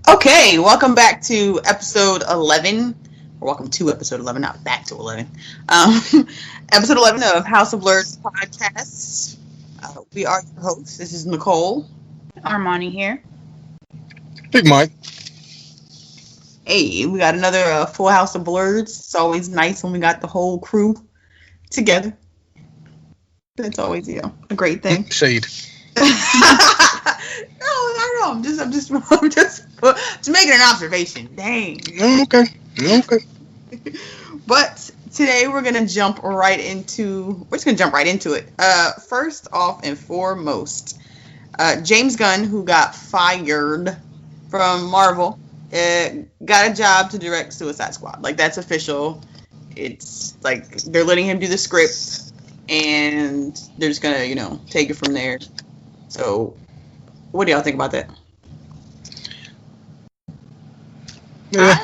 Okay, welcome back to episode 11. Or welcome to episode 11, not back to 11. Um, episode 11 of House of Blurs podcast. We are your hosts. This is Nicole. Armani here. Big Mike. Hey, we got another full House of Blurs. It's always nice when we got the whole crew together. That's always, a great thing. Shade. No, I'm just making an observation. Dang. Okay. But today we're gonna jump right into it. First off and foremost, James Gunn, who got fired from Marvel, got a job to direct Suicide Squad. Like, that's official. It's like they're letting him do the script, and they're just gonna, take it from there. So, what do y'all think about that? Yeah,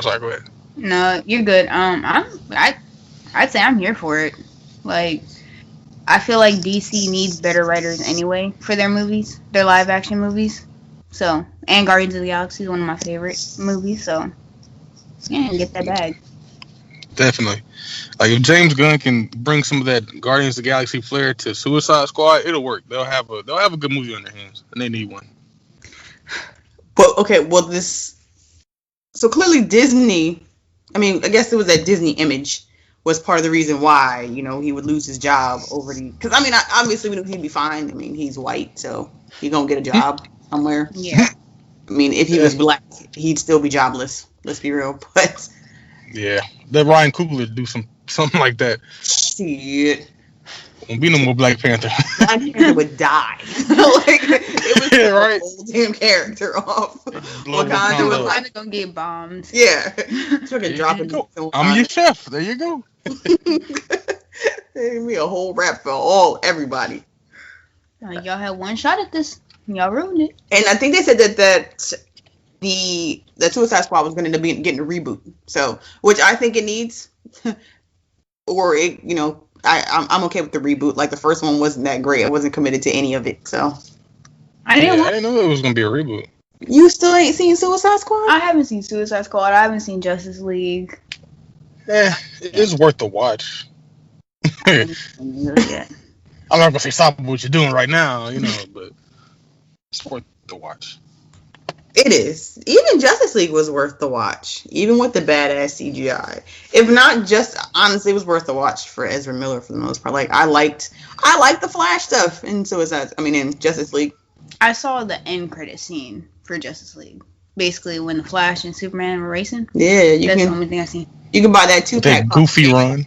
sorry, go ahead. No, you're good. I'd say I'm here for it. Like, I feel like DC needs better writers anyway for their movies, their live action movies. So, and Guardians of the Galaxy is one of my favorite movies. So, yeah, get that bag. Definitely. Like, if James Gunn can bring some of that Guardians of the Galaxy flair to Suicide Squad, it'll work. They'll have a good movie on their hands, and they need one. But okay, so clearly Disney. I mean, I guess it was that Disney image was part of the reason why he would lose his job over the. Because obviously we knew he'd be fine. I mean, he's white, so he's gonna get a job somewhere. Yeah. I mean, if he was black, he'd still be jobless. Let's be real, but. Yeah, let Ryan Coogler do something like that. Shit. Won't be no more Black Panther. Black Panther would die. It was right. Old damn character off. Wakanda was kind of gonna get bombed. Yeah. Drop it. I'm your chef. There you go. There'd be a whole rap for everybody. Y'all had one shot at this. Y'all ruined it. And I think they said that the Suicide Squad was going to end up getting a reboot. So, which I think it needs. Or it, I'm okay with the reboot. Like, the first one wasn't that great. I wasn't committed to any of it. So I didn't know it was going to be a reboot. You still ain't seen Suicide Squad? I haven't seen Suicide Squad. I haven't seen Justice League. Yeah, it is worth the watch. I'm not gonna say stop what you're doing right now, but it's worth the watch. It is. Even Justice League was worth the watch, even with the badass CGI. If not, just honestly, it was worth the watch for Ezra Miller for the most part. Like, I liked the Flash stuff in in Justice League. I saw the end credit scene for Justice League. Basically, when the Flash and Superman were racing. Yeah, that's the only thing I seen. You can buy that 2-pack. Goofy run.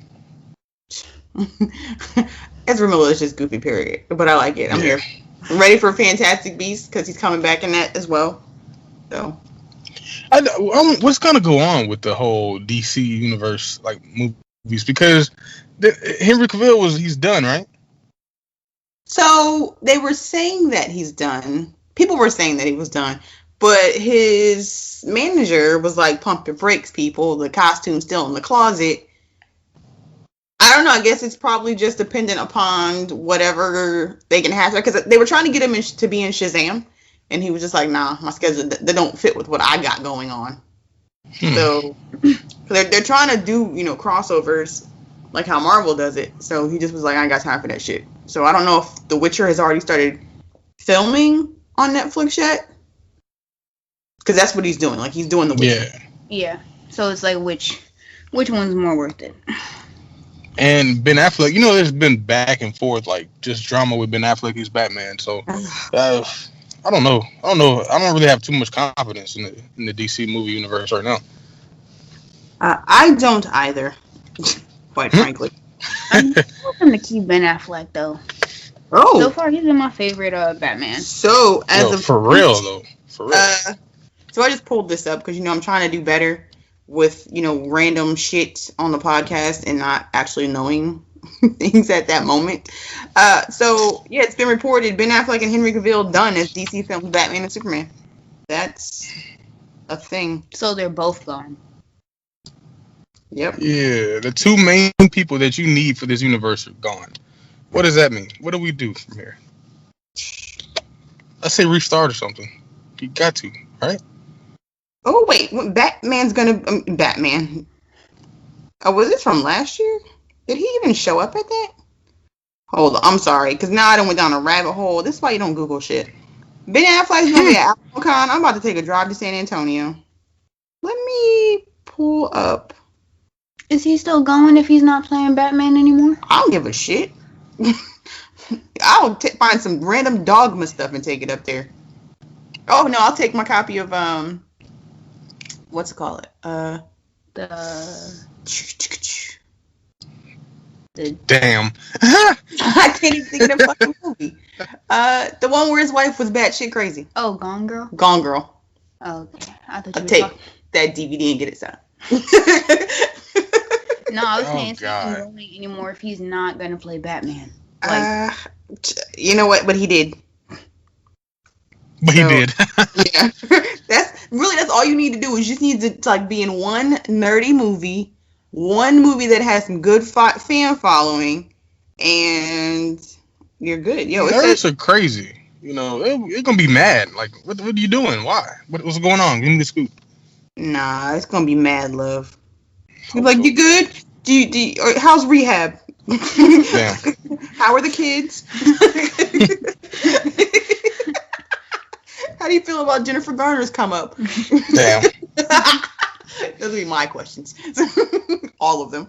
Ezra Miller is just goofy, period. But I like it. I'm here. I'm ready for Fantastic Beasts because he's coming back in that as well. So, what's gonna go on with the whole DC universe, like, movies? Because Henry Cavill he's done, right? So they were saying that he's done. People were saying that he was done, but his manager was like, "Pump your brakes, people. The costume's still in the closet." I don't know. I guess it's probably just dependent upon whatever they can have, because they were trying to get him to be in Shazam. And he was just like, nah, my schedule, they don't fit with what I got going on. So they're trying to do, crossovers like how Marvel does it. So he just was like, I ain't got time for that shit. So I don't know if The Witcher has already started filming on Netflix yet. Because that's what he's doing. Like, he's doing The Witcher. Yeah. So it's like, which one's more worth it? And Ben Affleck, there's been back and forth, like, just drama with Ben Affleck, he's Batman. So, I don't know. I don't really have too much confidence in the DC movie universe right now. I don't either, quite frankly. I'm hoping to keep Ben Affleck, though. Oh. So far, he's been my favorite Batman. So, for real, though. For real. So I just pulled this up because, I'm trying to do better with, random shit on the podcast and not actually knowing things at that moment. So yeah, it's been reported Ben Affleck and Henry Cavill done as DC films Batman and Superman. That's a thing. So they're both gone. Yep. Yeah, the two main people that you need for this universe are gone. What does that mean? What do we do from here? I say restart or something. You got to, right? Oh wait, when Batman's gonna Batman. Oh, was this from last year? Did he even show up at that? Hold on, I'm sorry, because now I done went down a rabbit hole. This is why you don't Google shit. Ben Affleck's gonna be at Con. I'm about to take a drive to San Antonio. Let me pull up. Is he still going if he's not playing Batman anymore? I don't give a shit. I'll find some random dogma stuff and take it up there. Oh no, I'll take my copy of what's it called? Damn. I can't even think of the fucking movie. The one where his wife was batshit crazy. Oh, Gone Girl? Gone Girl. Oh, okay. I thought you I'll were take talking. that DVD and get it signed. No, I was saying he's not going anymore if he's not going to play Batman. You know what? But he did. But he did. Yeah. That's all you need to do is just need to like be in one nerdy movie, one movie that has some good fan following, and you're good. Yo, nerds are crazy. You know, they're gonna be mad. Like, what are you doing? Why? What's going on? Give me the scoop. Nah, it's gonna be mad love. You're like, you good? Or how's rehab? Damn. How are the kids? How do you feel about Jennifer Garner's come up? Damn. Those would be my questions. All of them.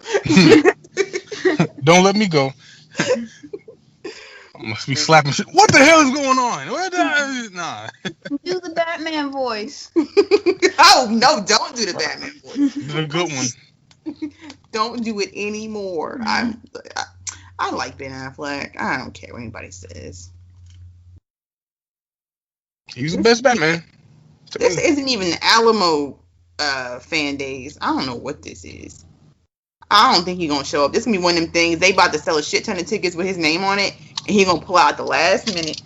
Don't let me go. I must be slapping shit. What the hell is going on? Nah. Do the Batman voice. Oh, no, don't do the Batman voice. The good one. Don't do it anymore. I like Ben Affleck. I don't care what anybody says. He's the best Batman. This isn't even Alamo fan days. I don't know what this is. I don't think he's gonna show up. This is gonna be one of them things. They about to sell a shit ton of tickets with his name on it, and he's gonna pull out the last minute.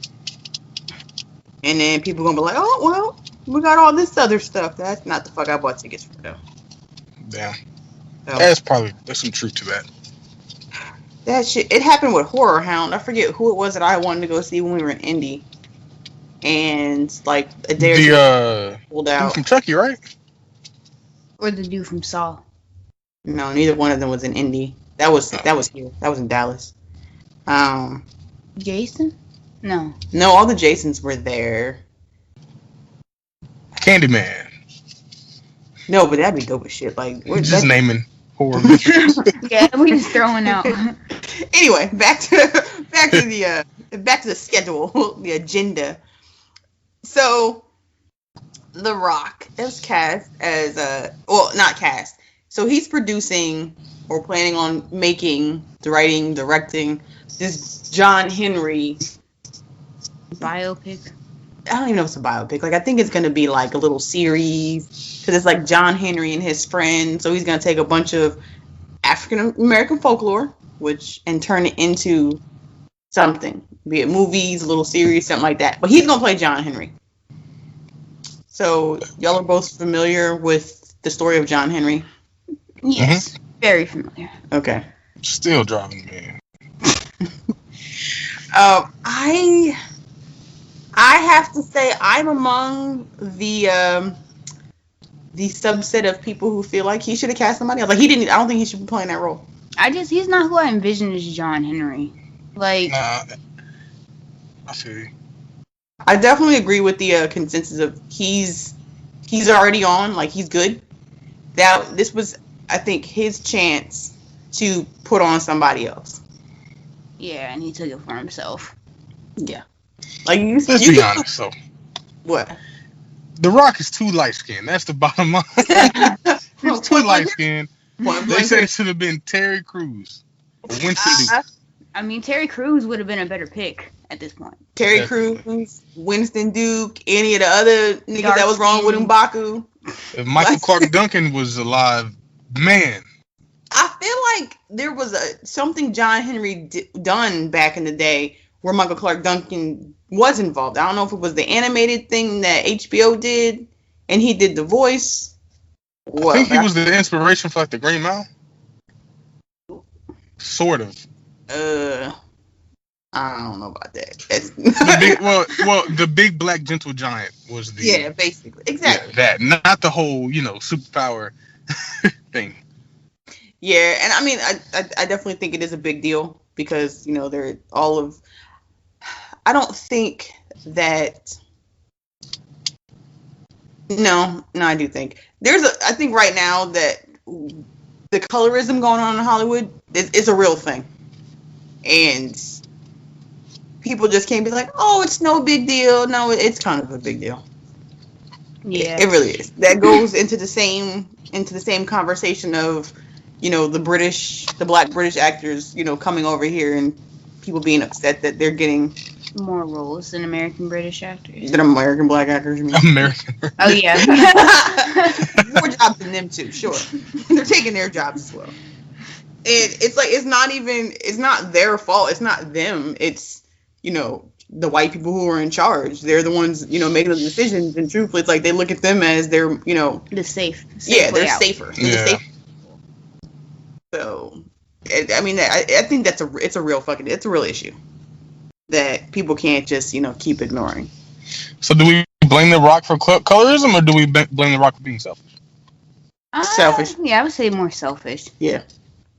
And then people gonna be like, "Oh well, we got all this other stuff." That's not the fuck I bought tickets for though. Damn. So, There's some truth to that. That shit. It happened with Horror Hound. I forget who it was that I wanted to go see when we were in Indy. And like a day or two pulled out. From Chucky, right? Or the dude from Saw. No, neither one of them was in Indy. That was here. That was in Dallas. Jason? No, all the Jasons were there. Candyman. No, but that'd be dope as shit. Like we're just naming horror. Yeah, we just throwing out. Anyway, back to the schedule, the agenda. So, The Rock is cast as not cast. So he's producing or planning on making, writing, directing this John Henry biopic. I don't even know if it's a biopic. Like I think it's gonna be like a little series because it's like John Henry and his friends. So he's gonna take a bunch of African American folklore, and turn it into something, be it movies, a little series, something like that. But he's gonna play John Henry. So y'all are both familiar with the story of John Henry? Yes, very familiar. Okay. Still driving me. I have to say I'm among the subset of people who feel like he should have cast somebody else. Like I don't think he should be playing that role. He's not who I envision as John Henry. Like, nah, I feel you. I definitely agree with the consensus of he's already on, like he's good. This was, I think, his chance to put on somebody else. Yeah, and he took it for himself. Yeah. Like let's be honest, so what? The Rock is too light skinned. That's the bottom line. He's too light skinned. They said it should have been Terry Crews or Winston Duke. I mean, Terry Crews would have been a better pick at this point. Terry Crews, Winston Duke, any of the other niggas that was wrong with M'Baku. If Michael Clark Duncan was alive, man. I feel like there was something John Henry done back in the day where Michael Clark Duncan was involved. I don't know if it was the animated thing that HBO did, and he did the voice. I think he was the inspiration for like the Green Mile. Sort of. I don't know about that. The big black gentle giant was the basically exactly that, not the whole superpower thing. Yeah, and I mean, I definitely think it is a big deal because they're all of. I don't think that. No, I do think I think right now that the colorism going on in Hollywood is a real thing, and people just can't be like, oh, it's no big deal. No, it's kind of a big deal. Yeah, it really is. That goes into the same conversation of, the black British actors, coming over here and people being upset that they're getting more roles than American British actors. Than American black actors, you mean? American. Oh yeah. More jobs than them too, sure. They're taking their jobs as well. And it's like it's not their fault. It's not them. It's the white people who are in charge. They're the ones making the decisions. And truthfully, it's like they look at them as they're the safe they're out. safer. Yeah. Safer. So, I mean, I think it's a real issue that people can't just keep ignoring. So do we blame The Rock for colorism, or do we blame The Rock for being selfish? Selfish. Yeah, I would say more selfish. Yeah.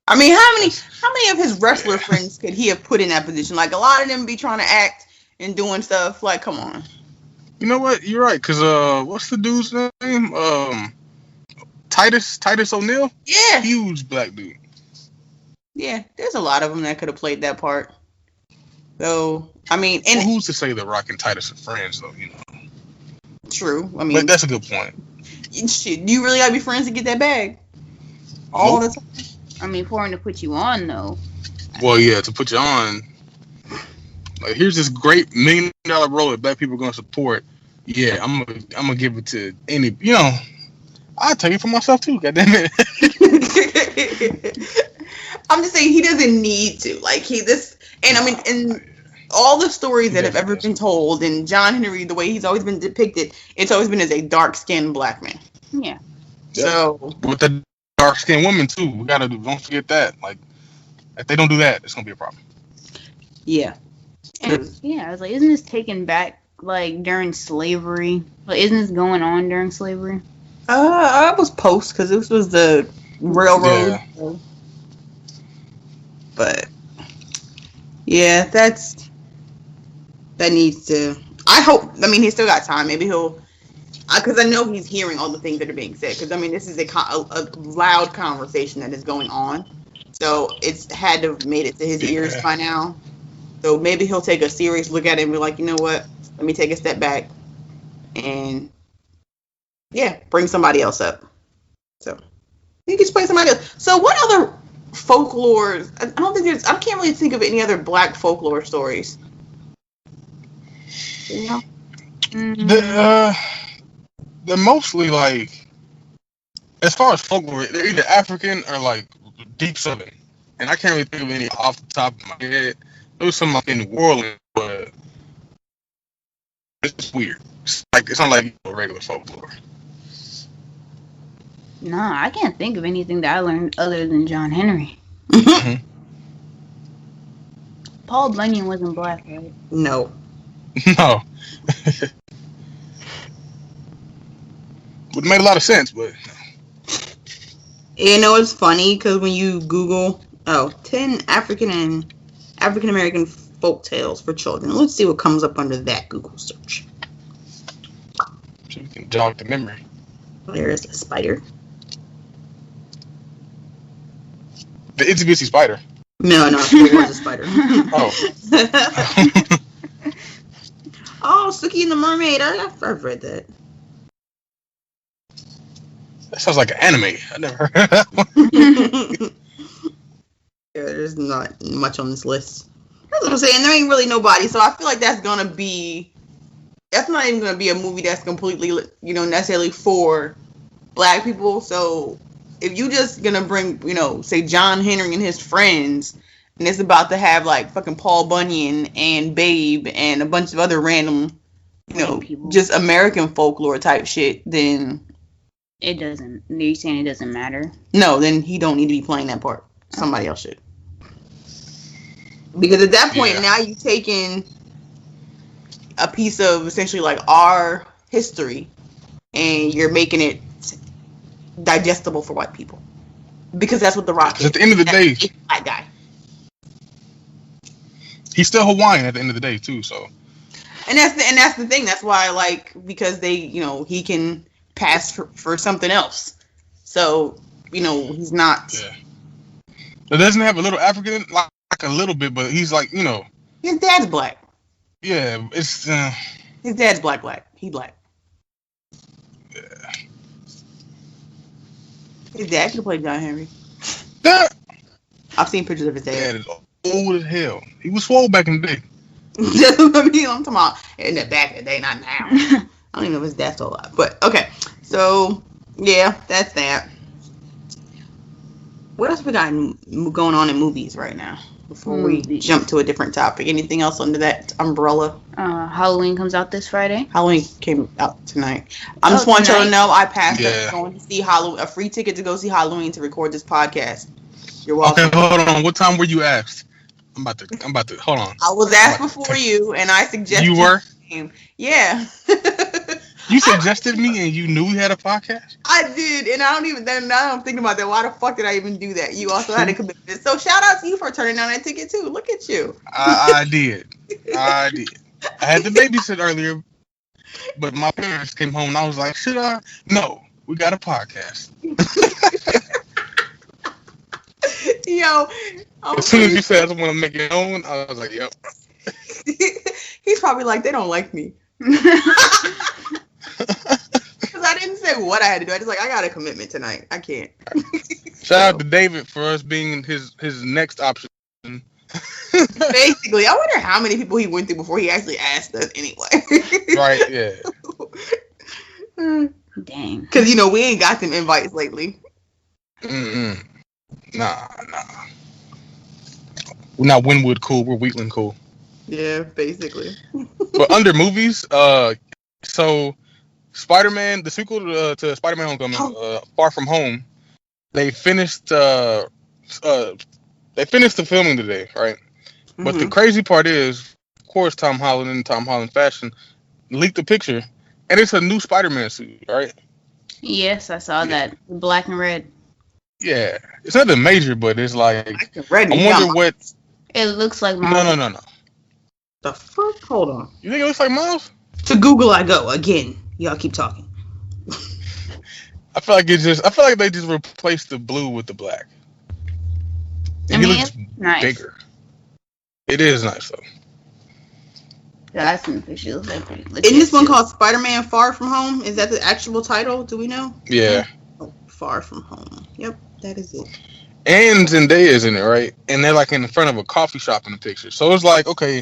I mean, how many of his wrestler friends could he have put in that position? Like, a lot of them be trying to act and doing stuff. Like, come on. You know what? You're right. Cause what's the dude's name? Titus O'Neil. Yeah. Huge black dude. Yeah, there's a lot of them that could have played that part. So, I mean, and who's to say The Rock and Titus are friends, though? True. I mean, but that's a good point. Shit, you really gotta be friends to get that bag all the time. I mean, for him to put you on, though. Well, yeah, to put you on. Like, here's this great $1 million role that black people are gonna support. Yeah, I'm gonna give it to any. I'll tell you for myself too. Goddamn it. I'm just saying he doesn't need to. Like and I mean, in all the stories that have ever been told, and John Henry, the way he's always been depicted, it's always been as a dark-skinned black man. Yeah. So with the dark-skinned women too, we don't forget that. Like, if they don't do that, it's gonna be a problem. Yeah. And, I was like, isn't this taken back like during slavery? Like, isn't this going on during slavery? I was post because this was the railroad. Yeah. But yeah, that needs to. I hope. I mean, he's still got time. Maybe he'll, because I know he's hearing all the things that are being said. Because I mean, this is a loud conversation that is going on, so it's had to have made it to his ears by now. So maybe he'll take a serious look at it and be like, you know what? Let me take a step back and bring somebody else up. So he can just play somebody else. So what other folklore? I don't think I can't really think of any other black folklore stories. They're mostly like, as far as folklore, they're either African or like deep Southern, and I can't really think of any off the top of my head. There was some like in New Orleans, but it's weird. It's not like regular folklore. Nah, I can't think of anything that I learned other than John Henry. Mm-hmm. Paul Bunyan wasn't black, right? No. No. Would have made a lot of sense, but it's funny because when you Google 10 African American folk tales for children, let's see what comes up under that Google search. So you can jog the memory. There is a spider. The Itsy Bitsy Spider. No, it was a spider. Oh, Suki and the Mermaid. I've read that. That sounds like an anime. I never heard of that one. Yeah, there's not much on this list. That's what I'm saying. There ain't really nobody, so I feel like that's not even gonna be a movie that's completely, necessarily for black people. So if you just gonna bring, say John Henry and his friends, and it's about to have like fucking Paul Bunyan and Babe and a bunch of other random, just American folklore type shit, then it doesn't. Are you saying it doesn't matter? No, then he don't need to be playing that part. Somebody else should. Because at that point, now you've taken a piece of essentially like our history and you're making it digestible for white people. Because that's what The Rock is. At the end of the day, black guy. He's still Hawaiian at the end of the day too, so. And that's the thing. That's why, like, because they, he can pass for something else. So, he's not. Yeah. It doesn't have a little African, like a little bit, but he's like, His dad's black. Yeah, it's. His dad's black. He black. Yeah. His dad could have played John Henry. I've seen pictures of his dad. Dad is old as hell. He was swole back in the day. I'm talking about in the back of the day, not now. I don't even know if his dad's still alive. But, okay. So, yeah, that's that. What else we got going on in movies right now? Before we jump to a different topic. Anything else under that umbrella? Halloween comes out this Friday. Halloween came out tonight. I just want y'all to know I passed up going to see Halloween, a free ticket to go see Halloween to record this podcast. You're welcome. Okay, hold on. What time were you asked? I'm about to hold on. I was asked before you, and I suggested you were. Yeah. You suggested me, and you knew we had a podcast? I did, and now I'm thinking about that. Why the fuck did I even do that? You also had a commitment. So shout out to you for turning down that ticket too. Look at you. I did. I had to babysit earlier, but my parents came home, and I was like, should I? No, we got a podcast. Yo. As soon as you said I want to make it known, I was like, yep. He's probably like, they don't like me. Because I didn't say what I had to do. I just I got a commitment tonight. I can't. Shout out to David for us being his next option. Basically, I wonder how many people he went through before he actually asked us anyway. Right, yeah. Dang. Because, we ain't got them invites lately. Nah. We're not Winwood cool, we're Wheatland cool. Yeah, basically. But under movies, so Spider-Man, the sequel to Spider-Man Homecoming, Far From Home, they finished the filming today, right? Mm-hmm. But the crazy part is, of course, Tom Holland in Tom Holland fashion leaked a picture, and it's a new Spider-Man suit, right? Yes, I saw that. Black and red. Yeah. It's nothing major, but it's like, I wonder what... It looks like Miles. No. The fuck? Hold on. You think it looks like Miles? To Google I go again. Y'all keep talking. I feel like they just replaced the blue with the black. And he looks nice. Bigger. It is nice though. Yeah, I've seen the pictures. Isn't this one called Spider-Man Far From Home? Is that the actual title? Do we know? Yeah. Oh, Far From Home. Yep, that is it. And Zendaya's in it, right? And they're in front of a coffee shop in the picture. So it's like, okay,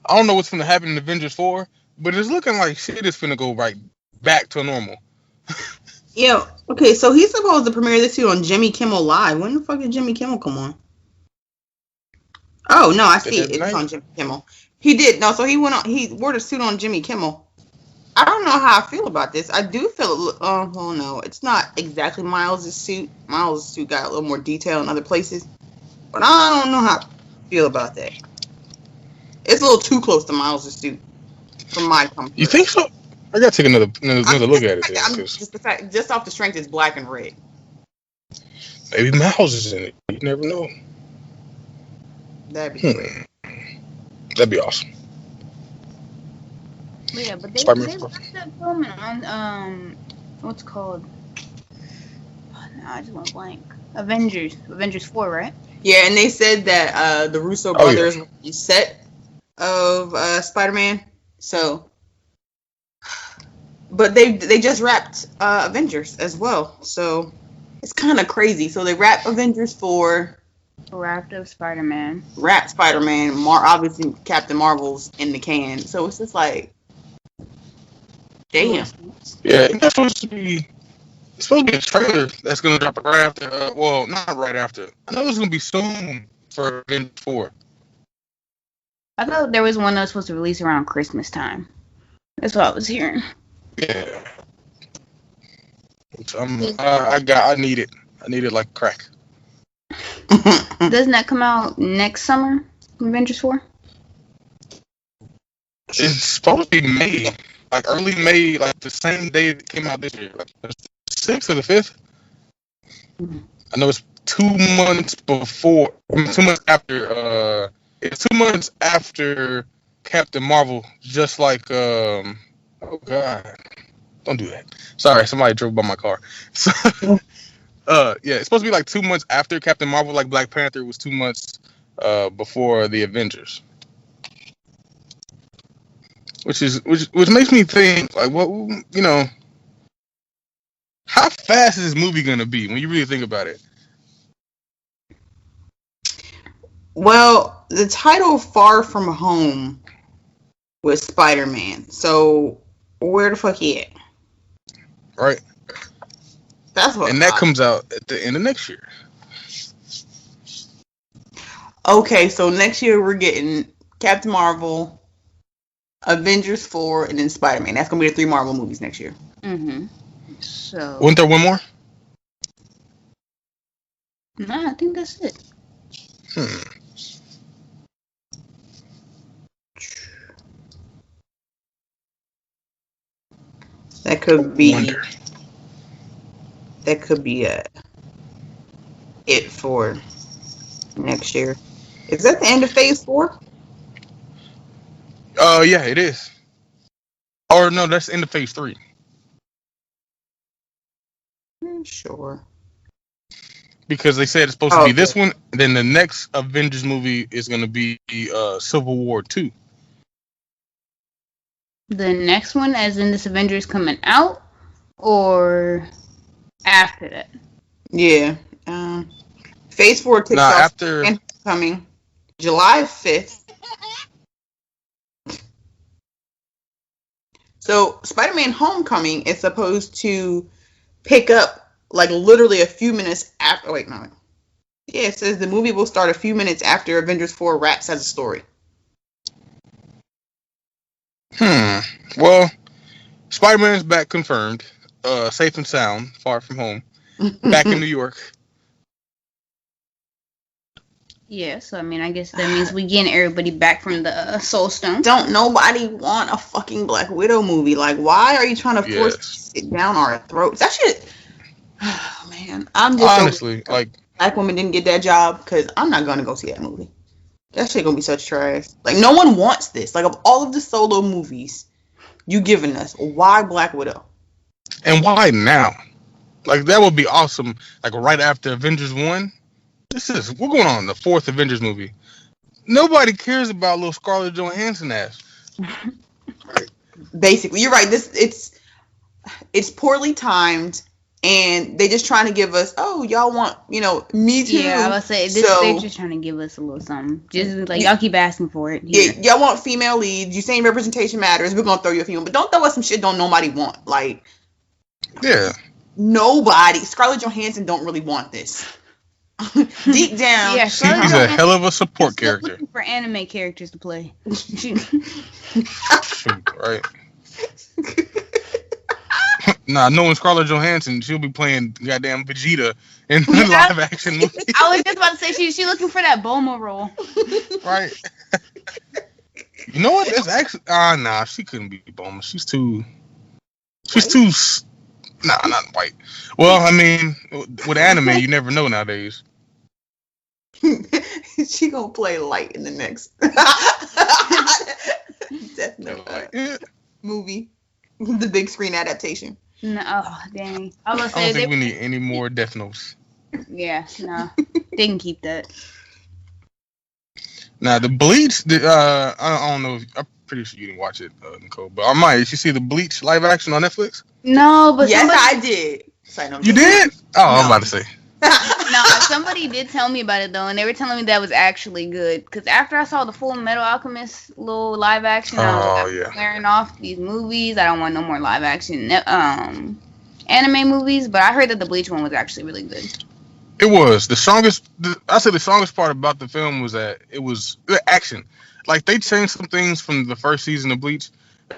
I don't know what's going to happen in Avengers 4, but it's looking like shit is finna go right back to normal. Yeah, okay, so he's supposed to premiere this suit on Jimmy Kimmel Live. When the fuck did Jimmy Kimmel come on? Oh, no, I see it. It's on Jimmy Kimmel. He did. No, so he wore the suit on Jimmy Kimmel. I don't know how I feel about this. I do feel no, it's not exactly Miles' suit. Miles' suit got a little more detail in other places. But I don't know how I feel about that. It's a little too close to Miles' suit from my comfort. You think so? I gotta take another look at it. Just off the strength, it's black and red. Maybe Miles is in it. You never know. That'd be great. That'd be awesome. Yeah, but they wrapped up filming on what's it called? Oh, no, I just went blank. Avengers 4, right? Yeah, and they said that the Russo brothers were the set of Spider-Man. So, but they just wrapped Avengers as well. So it's kind of crazy. So they wrapped Avengers 4. Wrapped up Spider-Man. Wrapped Spider-Man. Obviously Captain Marvel's in the can. So it's just like, damn. Yeah, it's supposed to be a trailer that's gonna drop right after. Well, not right after. I know it's gonna be soon for Avengers 4. I thought there was one that was supposed to release around Christmas time. That's what I was hearing. Yeah. I need it. I need it like crack. Doesn't that come out next summer? Avengers 4? It's supposed to be May, like early May, like the same day it came out this year, like the 6th or the 5th. I know it's 2 months before, 2 months after. It's 2 months after Captain Marvel. Just like, oh god, don't do that. Sorry, somebody drove by my car. So, yeah, it's supposed to be like 2 months after Captain Marvel. Like Black Panther was 2 months before the Avengers. Which makes me think, like, what, you know, how fast is this movie gonna be when you really think about it? Well, the title "Far From Home" was Spider-Man. So where the fuck he at? Right. That's what. And that comes out at the end of next year. Okay, so next year we're getting Captain Marvel, Avengers 4, and then Spider-Man. That's gonna be the 3 Marvel movies next year. Mm-hmm. So. Wasn't there one more? No, I think that's it. That could be. That could be it for next year. Is that the end of Phase 4? Yeah, it is. Or no, that's the end of Phase 3. Sure. Because they said it's supposed to be this one, then the next Avengers movie is going to be Civil War 2. The next one, as in this Avengers coming out, or after that? Yeah. Phase 4 kicks off after coming July 5th. So Spider-Man Homecoming is supposed to pick up like literally a few minutes after. Oh, wait, no. Yeah, it says the movie will start a few minutes after Avengers 4 wraps as a story. Well, Spider-Man's back confirmed. Safe and sound, far from home. Back in New York. Yeah, so I mean, I guess that means we getting everybody back from the Soul Stone. Don't nobody want a fucking Black Widow movie? Like, why are you trying to force it down our throats? That shit. Oh, man, I'm just honestly like Black women didn't get that job because I'm not gonna go see that movie. That shit gonna be such trash. Like, no one wants this. Like, of all of the solo movies you giving us, why Black Widow? And why now? Like, that would be awesome. Like, right after Avengers 1. We're going on the 4th Avengers movie. Nobody cares about little Scarlett Johansson ass. Basically, you're right. It's poorly timed, and they just trying to give us, oh, y'all want, Me Too. Yeah, I was say they're just trying to give us a little something. Just like y'all keep asking for it. Here. Yeah, y'all want female leads. You saying representation matters. We're gonna throw you a female, but don't throw us some shit don't nobody want. Like, yeah, nobody. Scarlett Johansson don't really want this. Deep down, yeah, she's a hell of a support character. Looking for anime characters to play. Right. Nah, knowing Scarlett Johansson, she'll be playing goddamn Vegeta in the live action movie. I was just about to say she's looking for that Bulma role. Right. You know what? That's actually nah, she couldn't be Bulma. She's too not white. Well, I mean, with anime, you never know nowadays. She gonna play Light in the next definitely movie, the big screen adaptation. No, oh, dang. I don't think we need any more Death Notes. Yeah, no, they can keep that. Now the Bleach, I don't know. I'm pretty sure you didn't watch it, Nicole. But I might. Did you see the Bleach live action on Netflix? No, but yes, I did. You did? Oh, no. I'm about to say. No, somebody did tell me about it though, and they were telling me that was actually good. Because after I saw the Full Metal Alchemist little live action, I was like, I'm clearing off these movies. I don't want no more live action anime movies. But I heard that the Bleach one was actually really good. It was the strongest. I say the strongest part about the film was that it was the action. Like, they changed some things from the first season of Bleach.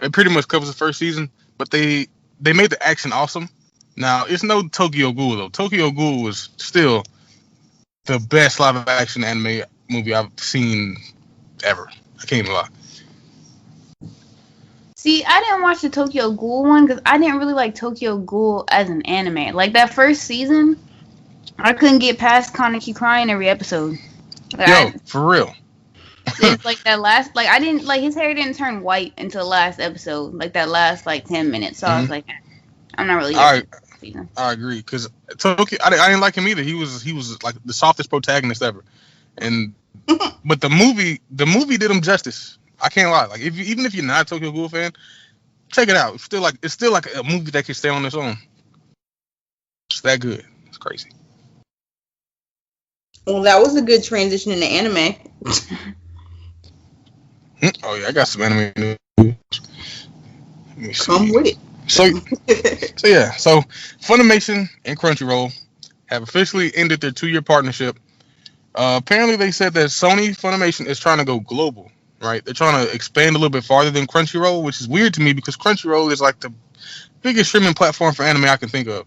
It pretty much covers the first season, but they made the action awesome. Now, it's no Tokyo Ghoul, though. Tokyo Ghoul was still the best live-action anime movie I've seen ever. I can't even lie. See, I didn't watch the Tokyo Ghoul one because I didn't really like Tokyo Ghoul as an anime. Like that first season, I couldn't get past Kaneki crying every episode. Like, for real. It's like that last, like I didn't like his hair didn't turn white until the last episode, like that last like 10 minutes. So I was like, I'm not really. I agree because Tokyo. I didn't like him either. He was like the softest protagonist ever, and but the movie did him justice. I can't lie. Like even if you're not a Tokyo Ghoul fan, check it out. It's still like a movie that can stay on its own. It's that good. It's crazy. Well, that was a good transition into anime. Oh yeah, I got some anime news. Let me see. Come with it. So Funimation and Crunchyroll have officially ended their 2-year partnership. Apparently, they said that Sony Funimation is trying to go global. Right, they're trying to expand a little bit farther than Crunchyroll, which is weird to me because Crunchyroll is like the biggest streaming platform for anime I can think of.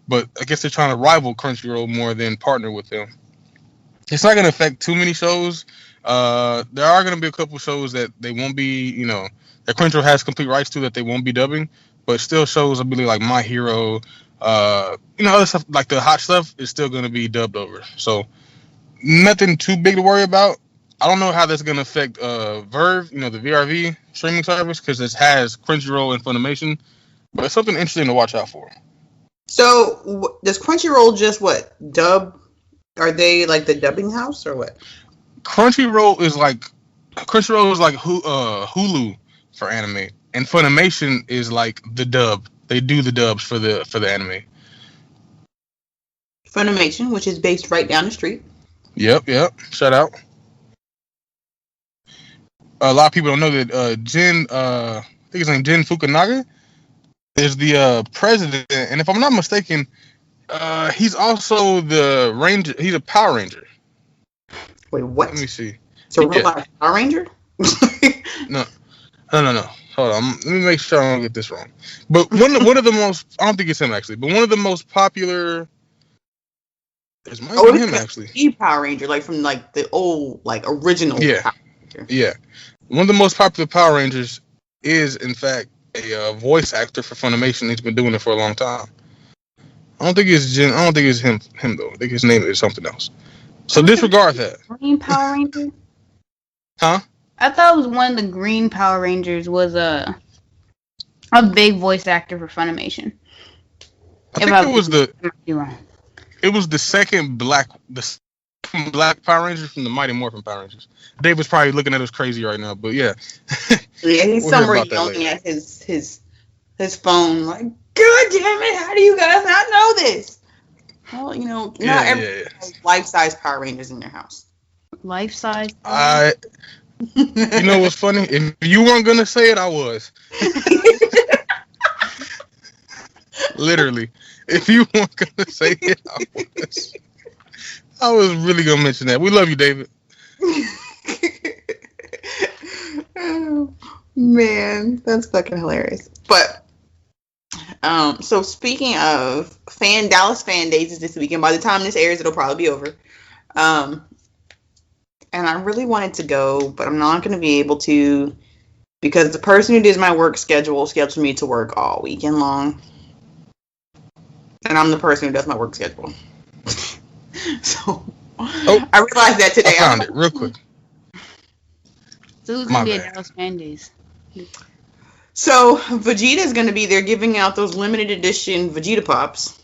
But I guess they're trying to rival Crunchyroll more than partner with them. It's not going to affect too many shows. There are going to be a couple shows that they won't be, that Crunchyroll has complete rights to that they won't be dubbing, but still shows will be like My Hero, other stuff like the hot stuff is still going to be dubbed over. So nothing too big to worry about. I don't know how that's going to affect Verve, the VRV streaming service, because it has Crunchyroll and Funimation, but it's something interesting to watch out for. So does Crunchyroll just dub? Are they like the dubbing house or what? Crunchyroll is like Hulu for anime, and Funimation is like the dub. They do the dubs for the anime. Funimation, which is based right down the street. Yep. Shout out. A lot of people don't know that Jin, I think his name Jin Fukunaga, is the president, and if I'm not mistaken, he's also the ranger. He's a Power Ranger. Wait, what? Let me see. So robot Power Ranger? No. Hold on. Let me make sure I don't get this wrong. But one of the most, I don't think it's him actually, but one of the most popular. It might be him actually. Power Ranger, like from like the old, like original. Power Ranger. Yeah. One of the most popular Power Rangers is, in fact, a voice actor for Funimation. He's been doing it for a long time. I don't think it's Jin. I don't think it's him though. I think his name is something else. So disregard that. Green Power Ranger? Huh? I thought it was one of the Green Power Rangers was a big voice actor for Funimation. I think it was the second black Power Ranger from the Mighty Morphin Power Rangers. Dave was probably looking at us crazy right now, but yeah. Yeah, he's somewhere yelling at his phone like, God damn it, how do you guys not know this? Well, not everyone has life-size Power Rangers in their house. Life-size? You know what's funny? If you weren't going to say it, I was. Literally. If you weren't going to say it, I was. I was really going to mention that. We love you, David. Oh, man, that's fucking hilarious. But so speaking of Dallas Fan Days is this weekend. By the time this airs, it'll probably be over. And I really wanted to go, but I'm not going to be able to because the person who does my work scheduled me to work all weekend long. And I'm the person who does my work schedule. So I realized that today. I found it real quick. So who's going to be at Dallas Fan Days? So Vegeta is going to be there giving out those limited edition Vegeta Pops.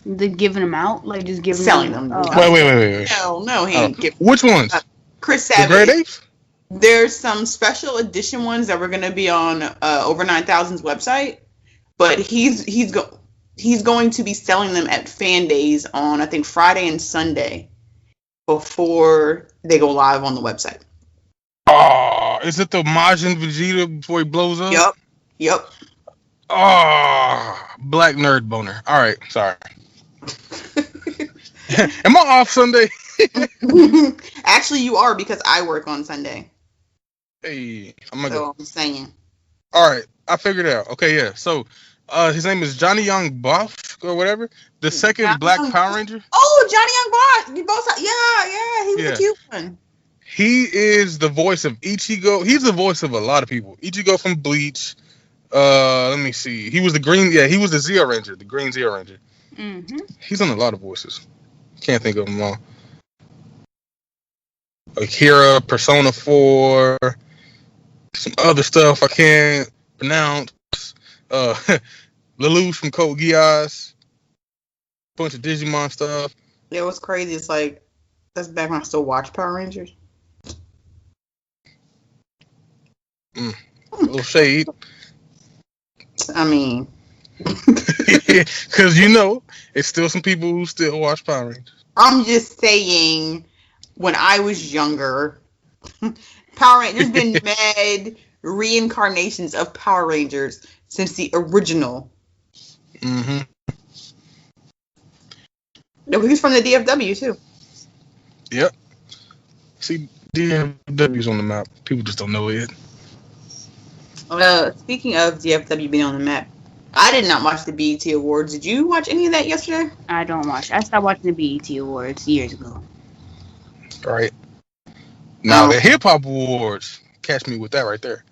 They're giving them out? Like just giving selling them? Oh. Wait. No, he ain't giving. Which ones? Chris Savage. The grade 8s? There's some special edition ones that were going to be on Over 9000's website, but he's going to be selling them at Fan Days on I think Friday and Sunday before they go live on the website. Oh, is it the Majin Vegeta before he blows up? Yep. Oh, black nerd boner. All right, sorry. Am I off Sunday? Actually, you are because I work on Sunday. Hey, I'm saying. All right, I figured it out. Okay, yeah. So, his name is Johnny Young Buff or whatever. The second Black Power Ranger. Oh, Johnny Young Buff. Yeah. He was a cute one. He is the voice of Ichigo. He's the voice of a lot of people. Ichigo from Bleach. Let me see. He was the green. Yeah, he was the Zeo Ranger, the green Zeo Ranger. Mm-hmm. He's on a lot of voices. Can't think of them all. Akira, Persona 4, some other stuff I can't pronounce. Lelouch from Code Geass. Bunch of Digimon stuff. Yeah, what's crazy is like that's back when I still watched Power Rangers. A little shade. I mean, because it's still some people who still watch Power Rangers. I'm just saying, when I was younger, Power Rangers there's been mad reincarnations of Power Rangers since the original. Mm-hmm. He's from the DFW too. Yep. See, DFW's on the map. People just don't know it. Speaking of DFW being on the map, I did not watch the BET Awards. Did you watch any of that yesterday? I don't watch. I stopped watching the BET Awards years ago. Right. Now the Hip Hop Awards. Catch me with that right there.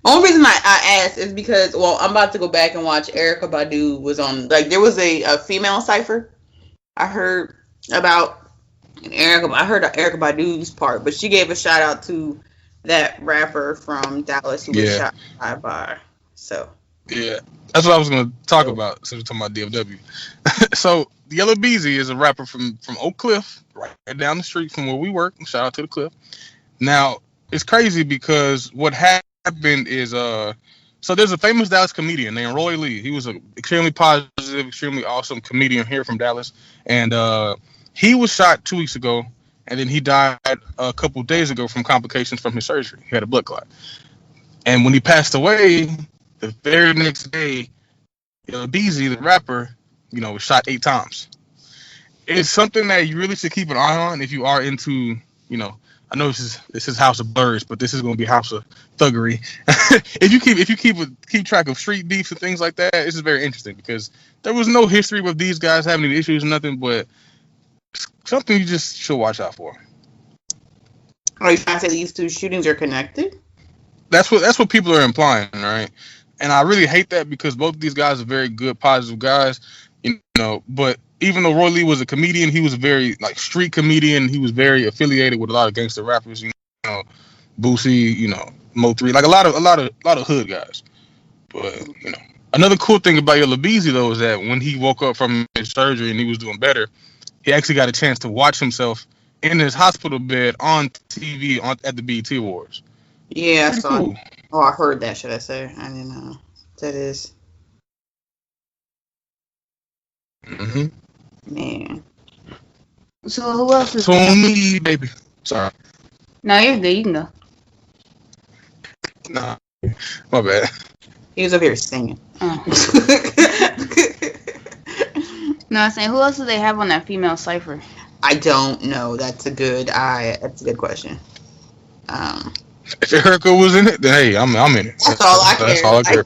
Only reason I asked is because, I'm about to go back and watch Erykah Badu was on, there was a female cipher I heard about I heard Erykah Badu's part, but she gave a shout out to that rapper from Dallas who was shot by. So yeah, that's what I was going to talk about since we're talking about DFW. So Yellow Beezy is a rapper from Oak Cliff, right down the street from where we work. Shout out to the Cliff. Now it's crazy because what happened is so there's a famous Dallas comedian named Roy Lee. He was an extremely positive, extremely awesome comedian here from Dallas, and he was shot 2 weeks ago, and then he died a couple days ago from complications from his surgery. He had a blood clot, and when he passed away, the very next day, Beezy, the rapper, was shot 8 times. It's something that you really should keep an eye on if you are into, I know this is House of Blurs, but this is going to be House of Thuggery. if you keep track of street beefs and things like that, this is very interesting because there was no history with these guys having any issues or nothing, but something you just should watch out for. Are you trying to say these two shootings are connected? That's what people are implying, right? And I really hate that because both of these guys are very good, positive guys, but even though Roy Lee was a comedian, he was a very street comedian. He was very affiliated with a lot of gangster rappers, Boosie, Mo3, a lot of hood guys. But another cool thing about Yellow Beezy though is that when he woke up from his surgery and he was doing better, he actually got a chance to watch himself in his hospital bed on TV at the BET Awards. Yeah, I saw. Cool. Oh, I heard that. Should I say? I didn't know what that is. Mm-hmm. Man. So who else is? So me, baby. Sorry. No, you're good. You can go. Nah, my bad. He was up here singing. Oh. No, I'm saying who else do they have on that female cipher? I don't know. That's a good question. If Erykah was in it, then hey, I'm in it. That's all I care. That's all I care.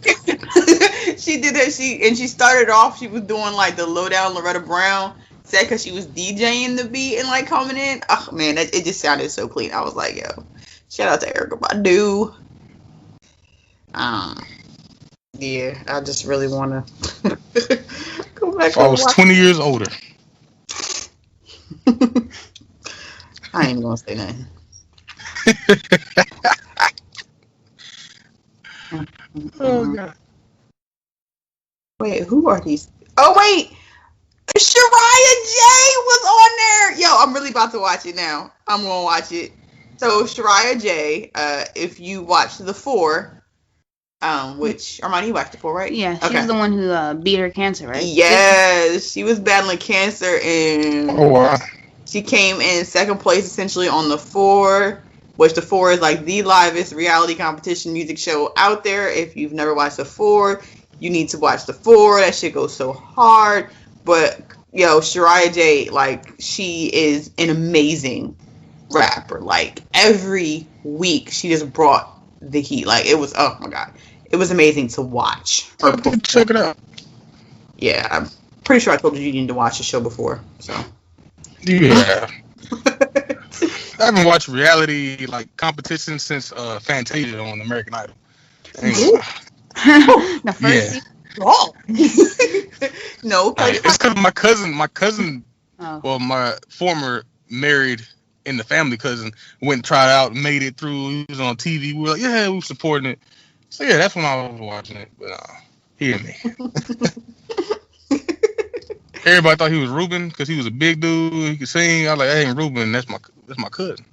She did that. She started off. She was doing the lowdown Loretta Brown set because she was DJing the beat and coming in. Oh man, it just sounded so clean. I was like, yo, shout out to Erykah Badu. Yeah, I just really want to go back. If I was 20 years older. I ain't gonna say nothing. Oh god. Wait, who are these? Oh wait, Shariah J was on there. Yo, I'm really about to watch it now. I'm gonna watch it. So Shariah J, if you watch The Four, which Armani, you watched The Four, right? Yeah, she's the one who beat her cancer, right? Yes, she was battling cancer and she came in second place essentially on The Four, which The Four is the livest reality competition music show out there. If you've never watched The Four, you need to watch The Four. That shit goes so hard. But yo, Shariah J, she is an amazing rapper. Every week she just brought the heat. It was, oh my god, it was amazing to watch her perform. Check it out. Yeah, I'm pretty sure I told you needed to watch the show before. So yeah. I haven't watched reality like competition since Fantasia on American Idol. The first season. Oh. No, it's because my cousin. Oh. Well, my former married and the family cousin went and tried out and made it through. He was on TV. We were like, yeah, we were supporting it. So yeah, that's when I was watching it. But he and me. Everybody thought he was Ruben because he was a big dude. He could sing. I was like, that ain't Ruben. That's my cousin.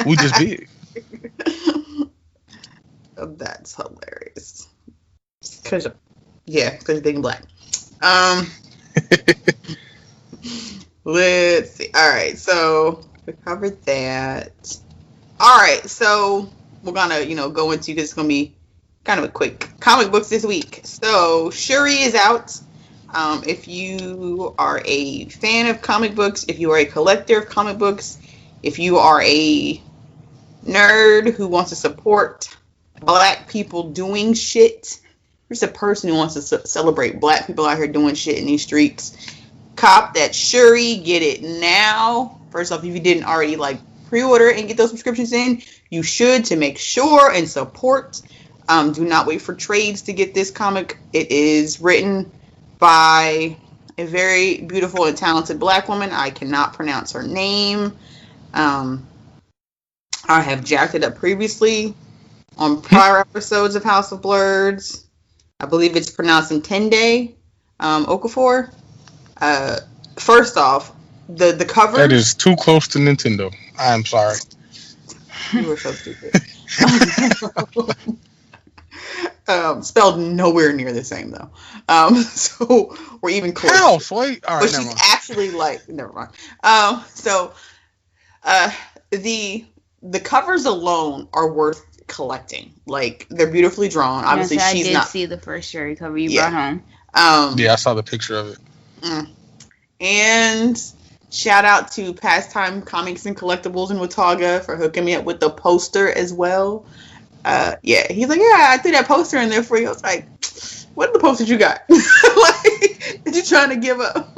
We just big. That's hilarious. Because you're big and black. Let's see. All right, so we covered that. All right, so we're gonna, go into, because it's gonna be kind of a quick comic books this week. So Shuri is out. If you are a fan of comic books, if you are a collector of comic books, if you are a nerd who wants to support black people doing shit, there's a person who wants to celebrate black people out here doing shit in these streets. Cop that Shuri, get it now. First off, if you didn't already pre-order and get those subscriptions in, you should, to make sure and support. Do not wait for trades to get this comic. It is written by a very beautiful and talented black woman. I cannot pronounce her name. I have jacked it up previously on prior episodes of House of Blurs. I believe it's pronounced Ntende Okafor. First off, the cover. That is too close to Nintendo. I am sorry. You were so stupid. Spelled nowhere near the same though. So we're even close. How? Sweet. All right, but she's actually never mind. The covers alone are worth collecting. They're beautifully drawn. Obviously, yes, she's I did not. see the first Shuri cover you brought home. Yeah, I saw the picture of it. And shout out to Pastime Comics and Collectibles in Watauga for hooking me up with the poster as well. Yeah, he's like, yeah, I threw that poster in there for you. I was like, what are the posters you got? That you trying to give up?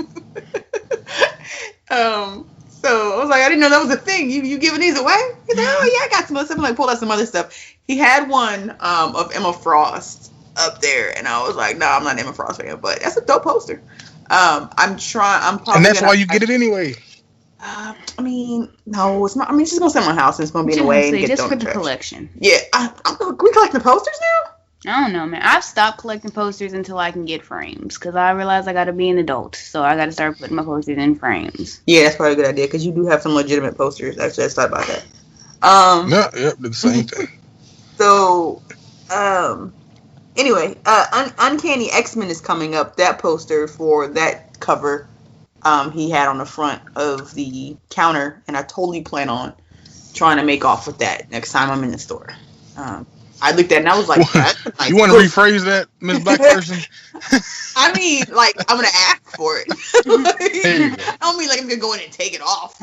So I was like, I didn't know that was a thing. You giving these away? He's like, oh yeah, I got some other stuff. I'm like, pulled out some other stuff. He had one of Emma Frost up there, and I was like, no, I'm not an Emma Frost fan, but that's a dope poster. I'm probably. And that's why you get it anyway. I mean, no, it's not. I mean, it's just gonna sit in my house and it's gonna be in the way and get just thrown for in the trash. collection. Yeah, we collecting posters now. I don't know, man. I've stopped collecting posters until I can get frames because I realize I got to be an adult, so I got to start putting my posters in frames. Yeah, that's probably a good idea because you do have some legitimate posters. Actually, I thought about that. Yeah, the same thing. So, anyway, Uncanny XMen is coming up. That poster for that cover, he had on the front of the counter, and I totally plan on trying to make off with that next time I'm in the store. I looked at it and I was like, that's a nice you want to rephrase that, Miss Black Person? I mean, I'm going to ask for it. I don't mean I'm going to go in and take it off.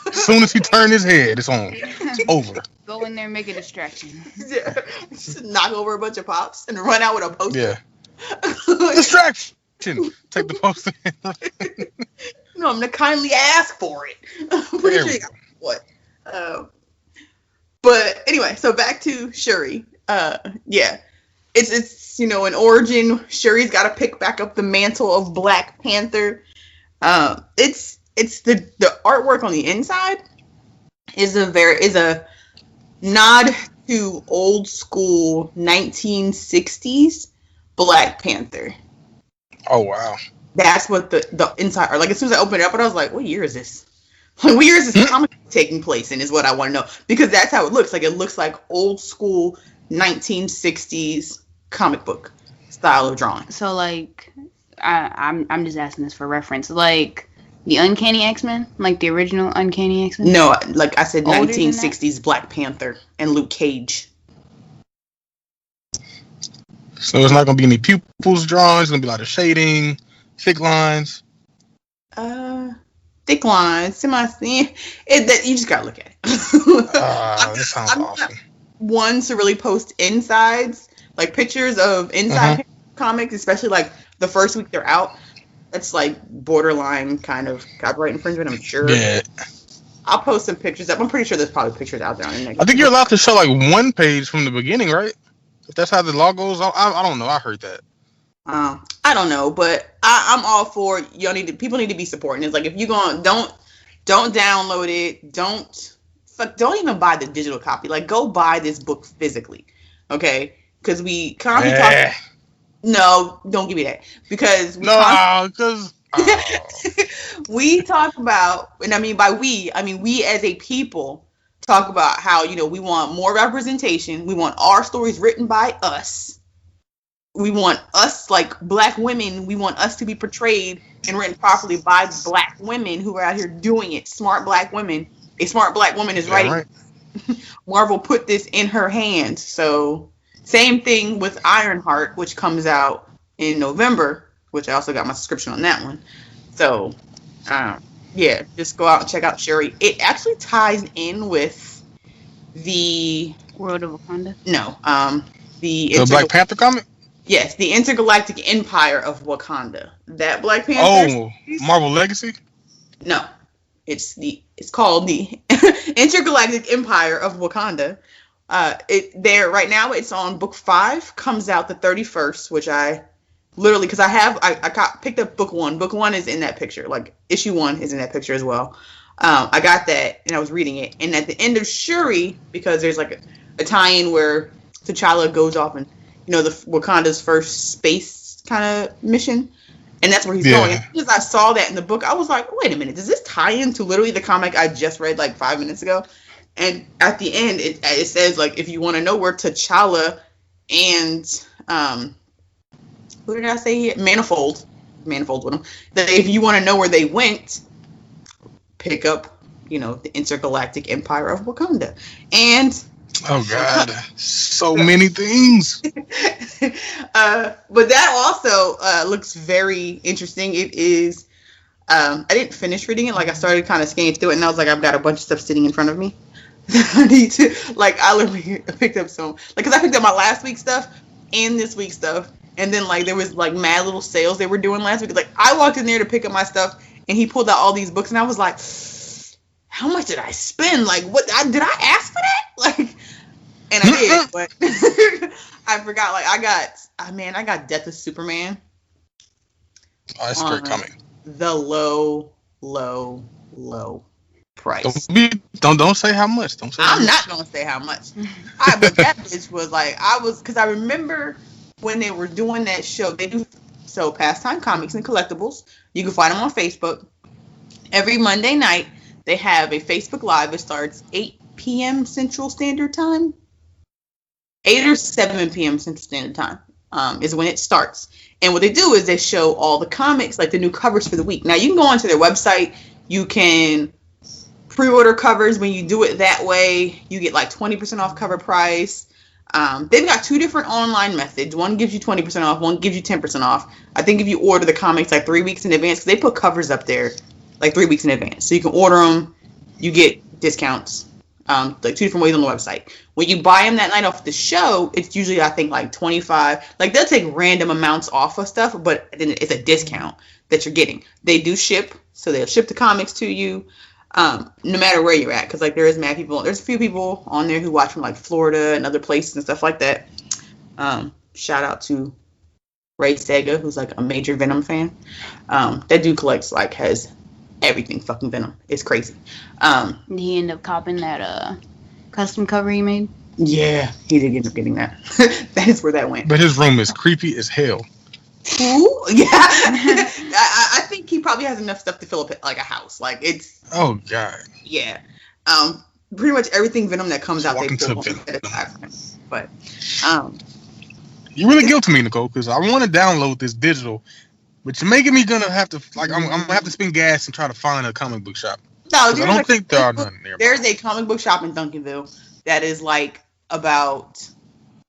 As soon as he turned his head, it's on. It's over. Go in there and make a distraction. Yeah. Just knock over a bunch of pops and run out with a poster. Yeah. Distraction. Take the poster. No, I'm going to kindly ask for it. I'm pretty sure you got what? But anyway, so back to Shuri. Yeah, it's an origin. Shuri's got to pick back up the mantle of Black Panther. It's the artwork on the inside is a nod to old school 1960s Black Panther. Oh wow, that's what the inside are like. As soon as I opened it up, and I was like, what year is this? Like, where is this comic taking place in is what I want to know. Because that's how it looks. Like, it looks like old school 1960s comic book style of drawing. So, I'm just asking this for reference. Like, the Uncanny X-Men? Like, the original Uncanny X-Men? No, like I said, Older 1960s Black Panther and Luke Cage. So, it's not going to be any pupils drawn. It's going to be a lot of shading, thick lines. Thick lines, you just gotta look at it. That sounds awesome. One to really post insides, like pictures of inside comics, especially like the first week they're out. That's like borderline kind of copyright infringement, I'm sure. Yeah. I'll post some pictures up. I'm pretty sure there's probably pictures out there on the internet. I think you're allowed to show like one page from the beginning, right? If that's how the law goes, I don't know. I heard that. I don't know, but I'm all for people need to be supporting. It's like if you don't download it, don't even buy the digital copy. Like go buy this book physically, okay? Because we constantly talk. No, don't give me that because we talk about, and I mean by we as a people talk about how we want more representation. We want our stories written by us. We want us, like Black women, we want us to be portrayed and written properly by Black women who are out here doing it. Smart Black women. A smart Black woman is writing. Right. Marvel put this in her hands. So, same thing with Ironheart, which comes out in November, which I also got my subscription on that one. So, yeah, just go out and check out Shuri. It actually ties in with the World of Wakanda. No, the Black Panther comic. Yes, the Intergalactic Empire of Wakanda. That Black Panther. Oh, Marvel Legacy? No. It's called the Intergalactic Empire of Wakanda. Right now it's on book 5, comes out the 31st, which I literally, because I picked up book 1. Book 1 is in that picture. Like issue 1 is in that picture as well. I got that and I was reading it. And at the end of Shuri, because there's like a tie-in where T'Challa goes off and the Wakanda's first space kind of mission, and that's where he's going. And as soon as I saw that in the book, I was like, wait a minute, does this tie into literally the comic I just read like 5 minutes ago? And at the end, it says, like, if you want to know where T'Challa and who did I say here? Manifold with them. That if you want to know where they went, pick up, the Intergalactic Empire of Wakanda. And oh God, so many things. But that also looks very interesting. It is. I didn't finish reading it. Like I started kind of scanning through it, and I was like, I've got a bunch of stuff sitting in front of me. I need to. Like I literally picked up some. Like because I picked up my last week's stuff and this week's stuff, and then like there was like mad little sales they were doing last week. Like I walked in there to pick up my stuff, and he pulled out all these books, and I was like, how much did I spend? Like what? Did I ask for that? Like. And I did, but I forgot. Like I got Death of Superman. Oh, that's straight coming. The low price. Don't say how much. Don't say. I'm not gonna say how much. But that bitch was like because I remember when they were doing that show. They do Pastime Comics and Collectibles. You can find them on Facebook. Every Monday night they have a Facebook Live. It starts 8 p.m. Central Standard Time. 8 or 7 p.m. Central Standard Time is when it starts. And what they do is they show all the comics, like the new covers for the week. Now, you can go onto their website. You can pre-order covers. When you do it that way, you get like 20% off cover price. They've got 2 different online methods. One gives you 20% off. One gives you 10% off. I think if you order the comics like 3 weeks in advance, because they put covers up there like 3 weeks in advance. So you can order them. You get discounts. Like 2 different ways on the website. When you buy them that night off the show, it's usually I think like 25. Like they'll take random amounts off of stuff, but then it's a discount that you're getting. They do ship, so they'll ship the comics to you, no matter where you're at. Because like there's mad people. There's a few people on there who watch from like Florida and other places and stuff like that. Shout out to Ray Sega, who's like a major Venom fan. That dude collects has everything fucking Venom. It's crazy. Did he end up copping that custom cover he made? Yeah, he did end up getting that. That is where that went. But his room is creepy as hell. Ooh, yeah. I think he probably has enough stuff to fill up like a house. Like it's. Oh God. Yeah. Pretty much everything Venom that comes out, they pull Venom. But you really guilty me, Nicole, because I want to download this digital. But you're making me gonna have to I'm gonna have to spend gas and try to find a comic book shop. No, I don't think there are none nearby. There's a comic book shop in Duncanville that is like about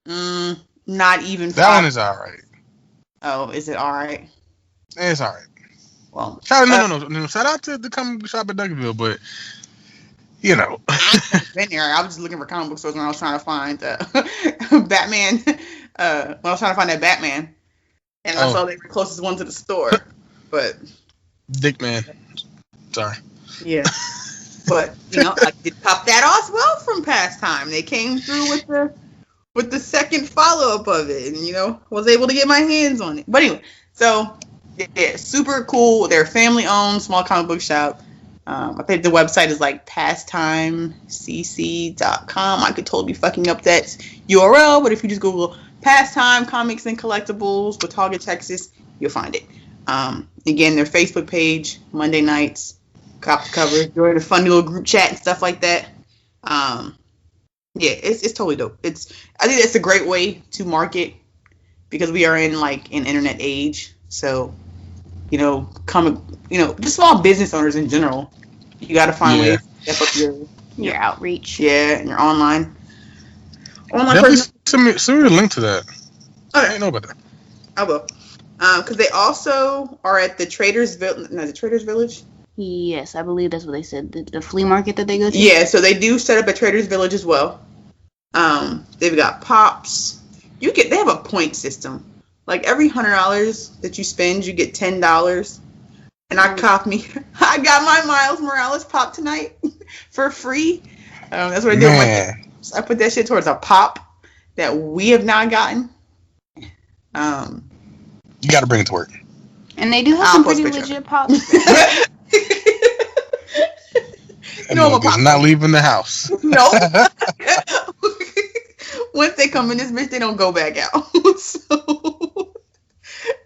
not even. That one is alright. Oh, is it alright? It's alright. Well, shout out to the comic book shop in Duncanville, but I've been there. I was just looking for comic book stores when I was trying to find Batman. When I was trying to find that Batman. And I saw they were the closest one to the store. But Dick man. Sorry. Yeah. But, I did cop that as well from past time. They came through with the second follow-up of it and, was able to get my hands on it. But anyway, so, yeah, super cool. They're family-owned, small comic book shop. I think the website is like pastimecc.com. I could totally be fucking up that URL, but if you just Google Pastime Comics and Collectibles, Watauga, Texas, you'll find it. Again, their Facebook page, Monday nights, cop the cover, join a funny little group chat and stuff like that. Yeah, it's totally dope. I think that's a great way to market because we are in like an internet age. So, just small business owners in general, you got to find ways to step up your outreach. Yeah, and your online. Send me a link to that. Okay. I didn't know about that. I will. Because they also are at the Traders Village. Yes, I believe that's what they said. The flea market that they go to. Yeah, so they do set up at Traders Village as well. They've got pops. They have a point system. Like every $100 that you spend, you get $10. And I got my Miles Morales pop tonight for free. That's what I did. I put that shit towards a pop that we have not gotten. You got to bring it to work. And they do have some pretty legit pops. I'm not leaving the house. No. Once they come in this bitch, they don't go back out. So,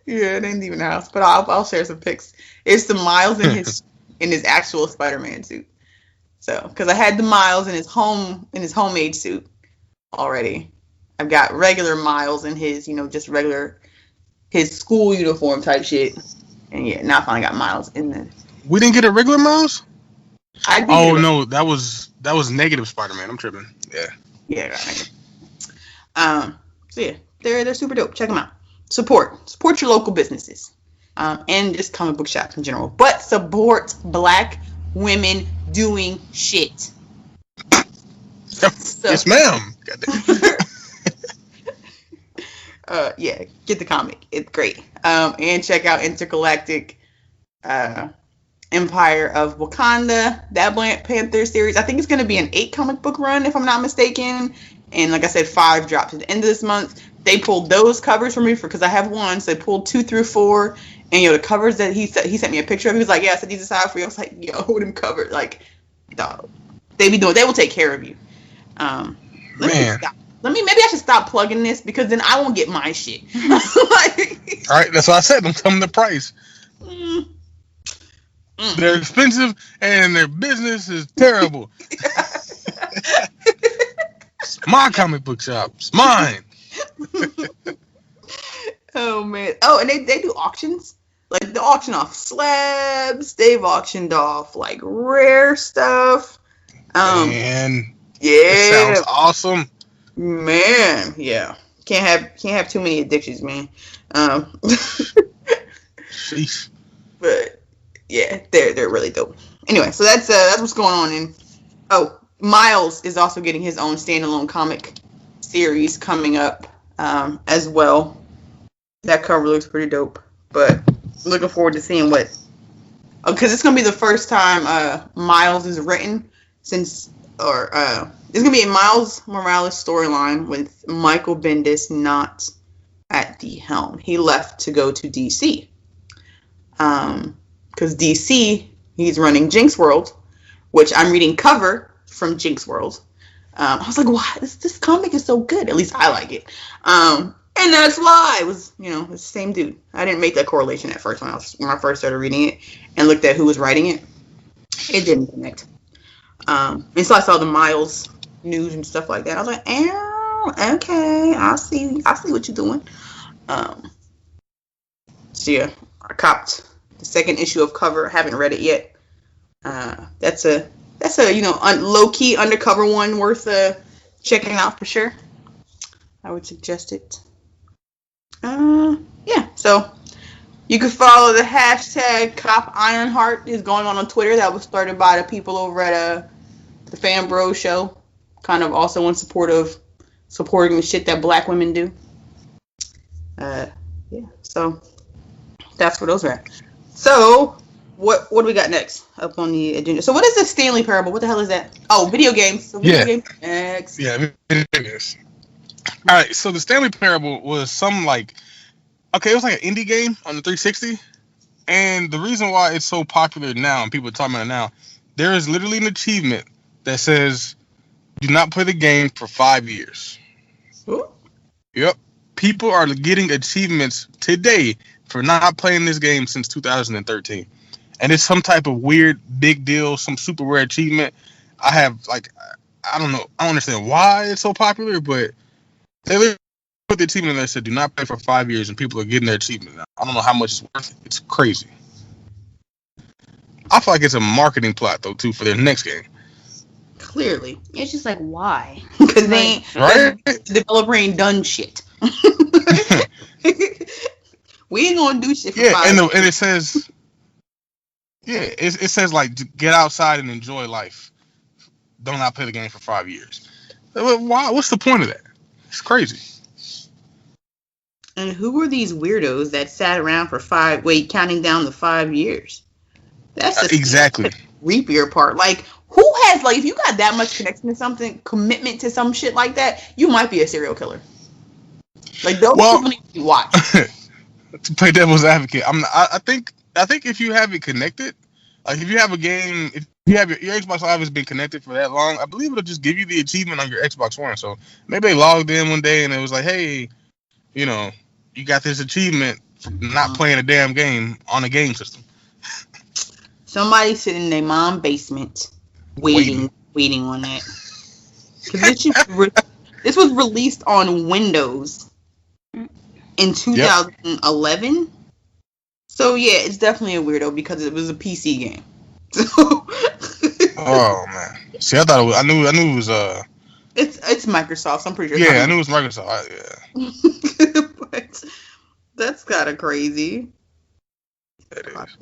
yeah, it ain't even the house. But I'll share some pics. It's the Miles in his actual Spider-Man suit. So, because I had the Miles in his homemade suit already. I've got regular Miles in his, just regular his school uniform type shit. And yeah, now I finally got Miles in the. We didn't get a regular Miles? No, that was negative Spider-Man. I'm tripping. Yeah. Yeah, right. So yeah, they're super dope. Check them out. Support your local businesses, and just comic book shops in general. But support Black women doing shit. Yes, ma'am. Yeah, get the comic. It's great. And check out Intergalactic Empire of Wakanda, that Black Panther series. I think it's going to be an 8 comic book run, if I'm not mistaken. And like I said, 5 drops at the end of this month. They pulled those covers for me because I have one. So they pulled 2 through 4. And, the covers that he sent me a picture of. He was like, yeah, I set these aside for you. I was like, hold them covered. Like, dog. They will take care of you. Man. Maybe I should stop plugging this because then I won't get my shit. All right, that's why I said don't tell them the price. They're expensive and their business is terrible. It's my comic book shop. It's mine. Oh man. Oh, and they do auctions. Like they auction off slabs. They've auctioned off like rare stuff. Man. Yeah. That sounds awesome. Man, yeah. Can't have too many addictions, man. Sheesh. But yeah, they're really dope. Anyway, so that's what's going on. And Miles is also getting his own standalone comic series coming up as well. That cover looks pretty dope. But looking forward to seeing what, because it's gonna be the first time Miles is written since, it's gonna be a Miles Morales storyline with Michael Bendis not at the helm. He left to go to DC. Because DC, he's running Jinx World, which I'm reading cover from Jinx World. I was like, why? This comic is so good. At least I like it. And that's why it was, it's the same dude. I didn't make that correlation at first when I first started reading it and looked at who was writing it. It didn't connect. And so I saw the Miles news and stuff like that. I was like, okay, I see what you're doing. So yeah, I copped the second issue of Cover. I haven't read it yet. That's a low key undercover one worth checking out for sure. I would suggest it. Yeah. So you can follow the hashtag Cop Ironheart is going on Twitter. That was started by the people over at the Fan Bros show. Kind of also in support of supporting the shit that Black women do. Yeah. So that's where those are at. So, what do we got next up on the agenda? So, what is the Stanley Parable? What the hell is that? Oh, video games. So, video games next. Yeah, video games. All right, so the Stanley Parable was some it was like an indie game on the 360. And the reason why it's so popular now and people are talking about it now, there is literally an achievement that says, do not play the game for 5 years. Ooh. Yep. People are getting achievements today for not playing this game since 2013. And it's some type of weird, big deal, some super rare achievement. I have, I don't know. I don't understand why it's so popular, but they literally put the achievement there that said, do not play for 5 years, and people are getting their achievement now. I don't know how much it's worth. It's crazy. I feel like it's a marketing plot, though, too, for their next game. Clearly. It's just like, why? Because they ain't, right? The developer ain't done shit. We ain't gonna do shit for 5 years. And it says, it says, get outside and enjoy life. Do not play the game for 5 years. Why? What's the point of that? It's crazy. And who were these weirdos that sat around for counting down the 5 years? That's the exactly creepier part. Like, who has, if you got that much connection to something, commitment to some shit like that, you might be a serial killer. Those people need to be watched. To play devil's advocate, I think if you have it connected, if you have a game, if you have your Xbox Live has been connected for that long, I believe it'll just give you the achievement on your Xbox One. So maybe they logged in one day and it was like, hey, you got this achievement for not playing a damn game on a game system. Somebody sitting in their mom's basement waiting on that. Because this was released on Windows in 2011. Yep. So yeah, it's definitely a weirdo because it was a PC game. Oh man. See, I thought I knew it was It's Microsoft. So I'm pretty sure. Yeah, I knew it was Microsoft. Yeah. But that's kind of crazy. That is.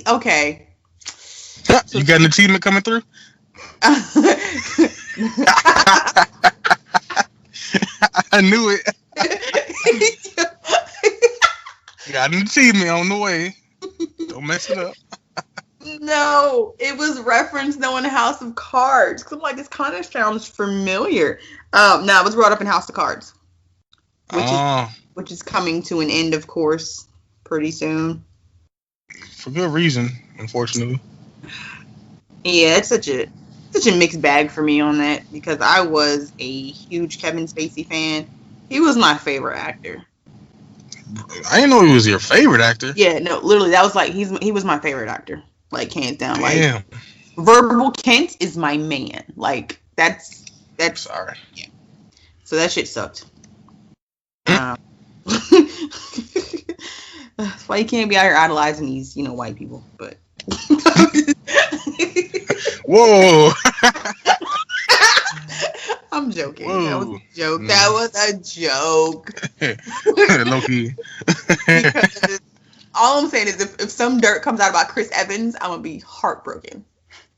Okay. You got an achievement coming through? I knew it. Got an achievement on the way. Don't mess it up. No, it was referenced though in House of Cards. Cause I'm like, this kind of sounds familiar. No, it was brought up in House of Cards, which is coming to an end, of course, pretty soon. For good reason, unfortunately. Yeah, it's such a mixed bag for me on that because I was a huge Kevin Spacey fan. He was my favorite actor. I didn't know he was your favorite actor. Yeah, no, literally, that was he was my favorite actor, hands down. Damn. Verbal Kent is my man. That's. Sorry. Yeah. So that shit sucked. That's why you can't be out here idolizing these, white people. But whoa. I'm joking. Whoa. That was a joke. Low-key. All I'm saying is if some dirt comes out about Chris Evans, I'm going to be heartbroken.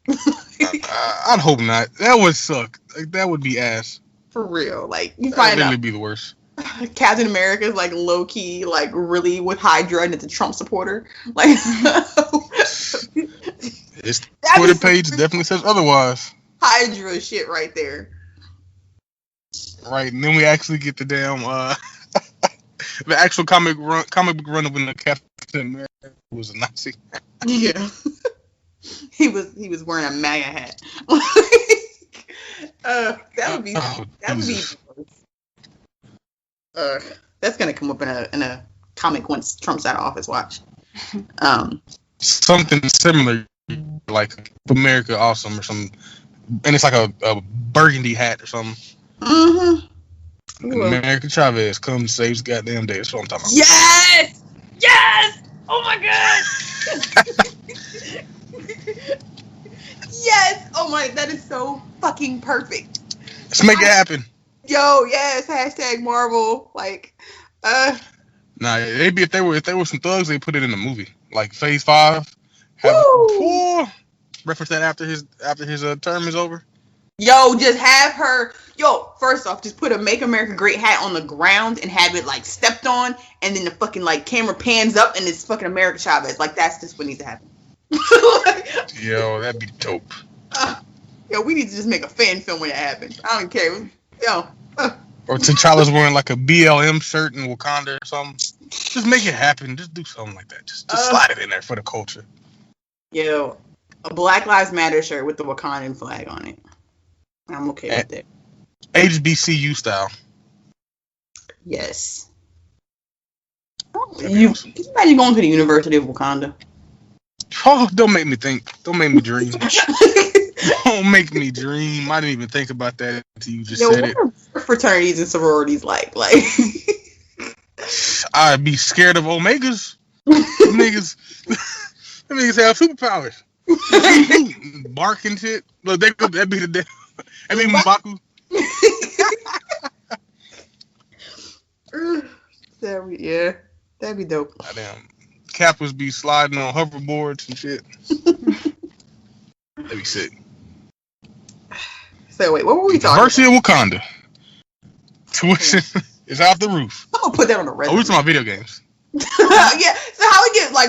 I'd hope not. That would suck. That would be ass. For real. You That'd find really out be the worst. Captain America is low-key, really with Hydra and it's a Trump supporter. His Twitter page definitely says otherwise. Hydra shit right there. Right, and then we actually get the damn the actual comic book run of when the Captain America was a Nazi. Yeah. he was wearing a MAGA hat. That would be that's gonna come up in a comic once Trump's out of office. Watch. Something similar, like America Awesome or something, and it's like a burgundy hat or something. Mm-hmm. America Chavez comes saves goddamn day. That's what I'm talking about. Yes! Oh my god! Yes! Oh my, that is so fucking perfect. Let's make it happen. Yo, yes, #Marvel. Nah, maybe if they were some thugs, they put it in the movie, like Phase 5. Reference that after his term is over. Yo, just have her. Yo, first off, just put a "Make America Great" hat on the ground and have it like stepped on, and then the fucking like camera pans up and it's fucking America Chavez. Like that's just what needs to happen. Yo, that'd be dope. Yo, we need to just make a fan film when it happens. I don't care. Yo. Or T'Challa's wearing like a BLM shirt in Wakanda or something. Just make it happen. Just do something like that. Just slide it in there for the culture. Yo, a Black Lives Matter shirt with the Wakandan flag on it. I'm okay with it. HBCU style. Yes. Can you imagine going to the University of Wakanda? Oh, don't make me think. Don't make me dream. Don't make me dream. I didn't even think about that until you just said it. What are fraternities and sororities like? I'd be scared of Omegas. Them niggas have superpowers. Bark and shit. Look, that'd be the death. That'd be M'Baku. That'd be dope. Goddamn. Kappas be sliding on hoverboards and shit. That'd be sick. So wait, what were we talking Diversity of Wakanda. Tuition is out the roof. I'm gonna put that on the resume. Oh, we're talking about video games. Yeah. So how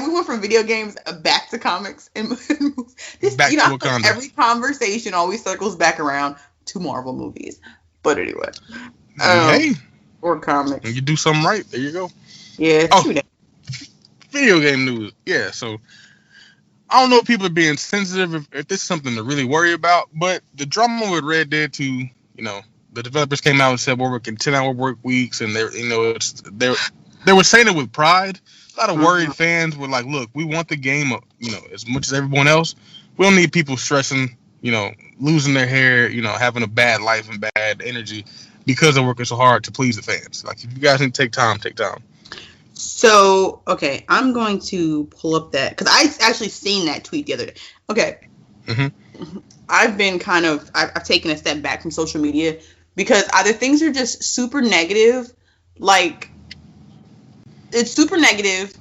we went from video games back to comics and back to Wakanda. Every conversation always circles back around to Marvel movies. But anyway, or comics. When you do something right, there you go. Yeah. Video game news. Yeah. So I don't know if people are being sensitive if this is something to really worry about, but the drama with Red Dead 2, the developers came out and said we're working 10-hour work weeks, and they were saying it with pride. A lot of worried fans were like, "Look, we want the game, as much as everyone else. We don't need people stressing, losing their hair, having a bad life and bad energy because they're working so hard to please the fans. Like, if you guys need to take time, take time." So, okay, I'm going to pull up that because I actually seen that tweet the other day. Okay. Mm-hmm. I've been I've taken a step back from social media because either things are just super negative, like it's super negative,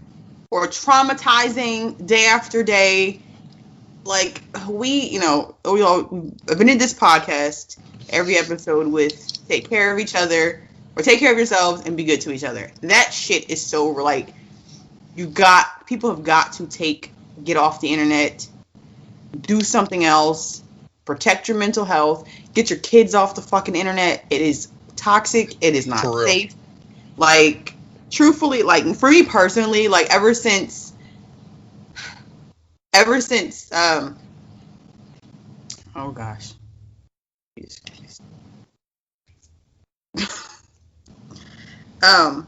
or traumatizing day after day. Like we've been in this podcast every episode with take care of each other. Or take care of yourselves and be good to each other. That shit is so like people have got to get off the internet, do something else, protect your mental health, get your kids off the fucking internet. It is toxic. It is not safe. Like, truthfully, like for me personally, like ever since oh gosh. Jesus Christ. Oh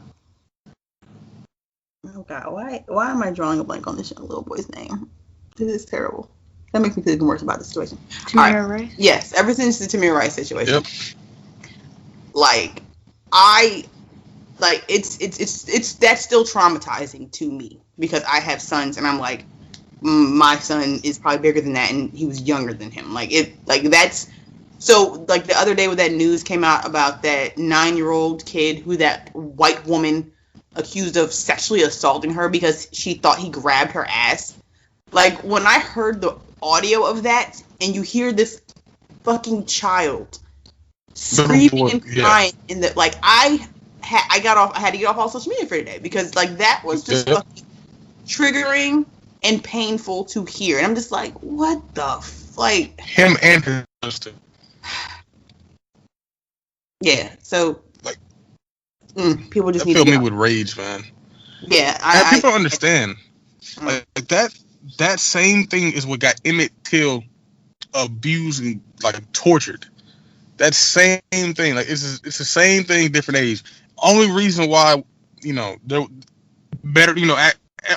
god, why am I drawing a blank on this young little boy's name? This is terrible. That makes me feel even worse about the situation. Tamir Rice? Yes, ever since the Tamir Rice situation. Yep. It's that's still traumatizing to me because I have sons and I'm like, my son is probably bigger than that and he was younger than him. So, the other day when that news came out about that 9-year-old kid who that white woman accused of sexually assaulting her because she thought he grabbed her ass. Like, when I heard the audio of that and you hear this fucking child screaming and crying in the, like, I had to get off all social media for today because, like, that was just fucking triggering and painful to hear. And I'm just like, what the like him and his sister. Yeah, so like people just need to fill me with rage, man. Yeah, people understand. Like that same thing is what got Emmett Till abused and like tortured. That same thing, like it's the same thing, different age. Only reason why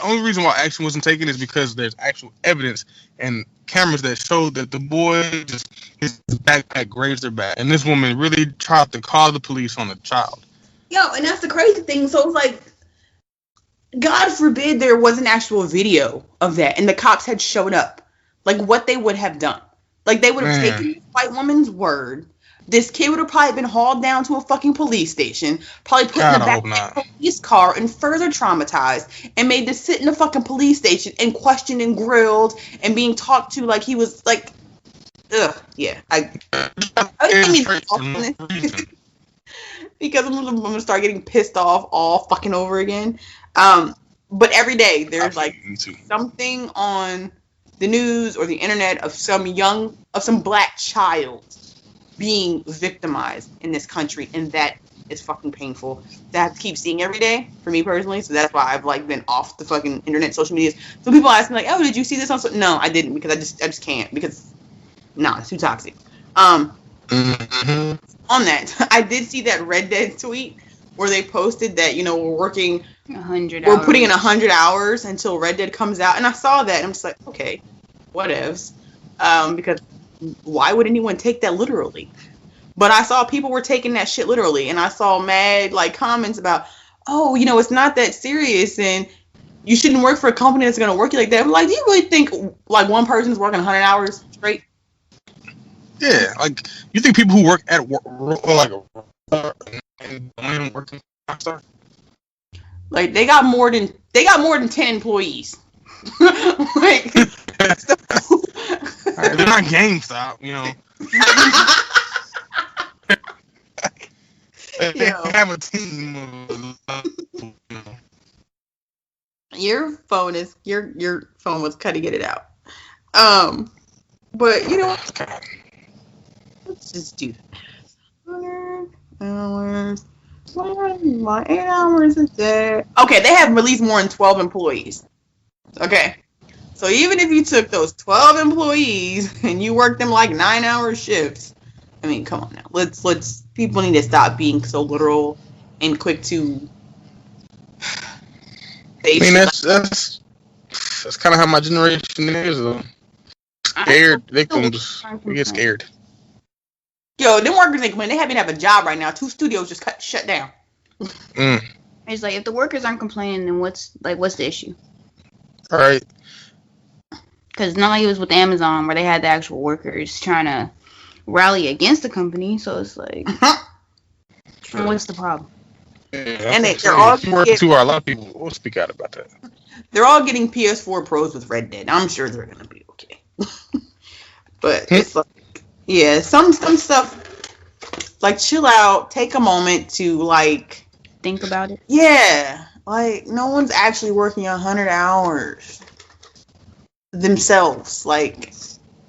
only reason why action wasn't taken is because there's actual evidence and cameras that showed that the boy his backpack grazed her back, and this woman really tried to call the police on the child. Yo, and that's the crazy thing. So it's like, God forbid there was an actual video of that, and the cops had showed up. Like, what they would have done. Like, they would have taken this white woman's word. This kid would have probably been hauled down to a fucking police station, probably put in the back of a police car and further traumatized, and made to sit in a fucking police station and questioned and grilled and being talked to like he was like, ugh, yeah. because I'm gonna start getting pissed off all fucking over again. But every day there's like something on the news or the internet of some black child being victimized in this country, and that is fucking painful. That I have to keep seeing every day for me personally. So that's why I've like been off the fucking internet, social medias. So people ask me like, "Oh, did you see this on?" No, I didn't, because I just can't, because it's too toxic. On that, I did see that Red Dead tweet where they posted that, we're working 100 we're putting in 100 hours until Red Dead comes out, and I saw that and I'm just like, okay, whatevs. Because why would anyone take that literally? But I saw people were taking that shit literally, and I saw mad like comments about, oh, it's not that serious, and you shouldn't work for a company that's gonna work you like that. I'm like, do you really think like one person's working 100 hours straight? Yeah, like you think people who work at work like working like they got more than 10 employees. Like, they're not GameStop, They have a team. Your phone was cutting it out. But you know what? Let's just do that. 100 hours. My 8 hours a day. Okay, they have released more than 12 employees. Okay. So even if you took those 12 employees and you worked them like 9-hour shifts, I mean, come on now. Let's people need to stop being so literal and quick to. I mean, that's kind of how my generation is, though. Scared victims. We get scared. Yo, them workers ain't complaining. They haven't have a job right now. 2 studios just shut down. It's like, if the workers aren't complaining, then what's the issue? All right. Because it's not like it was with Amazon where they had the actual workers trying to rally against the company. So it's like, what's the problem? Yeah, and they're all getting, a lot of people will speak out about that. They're all getting PS4 Pros with Red Dead. I'm sure they're gonna be okay. But it's like, yeah, some stuff, like, chill out, take a moment to like think about it. Yeah, like, no one's actually working 100 hours themselves. Like,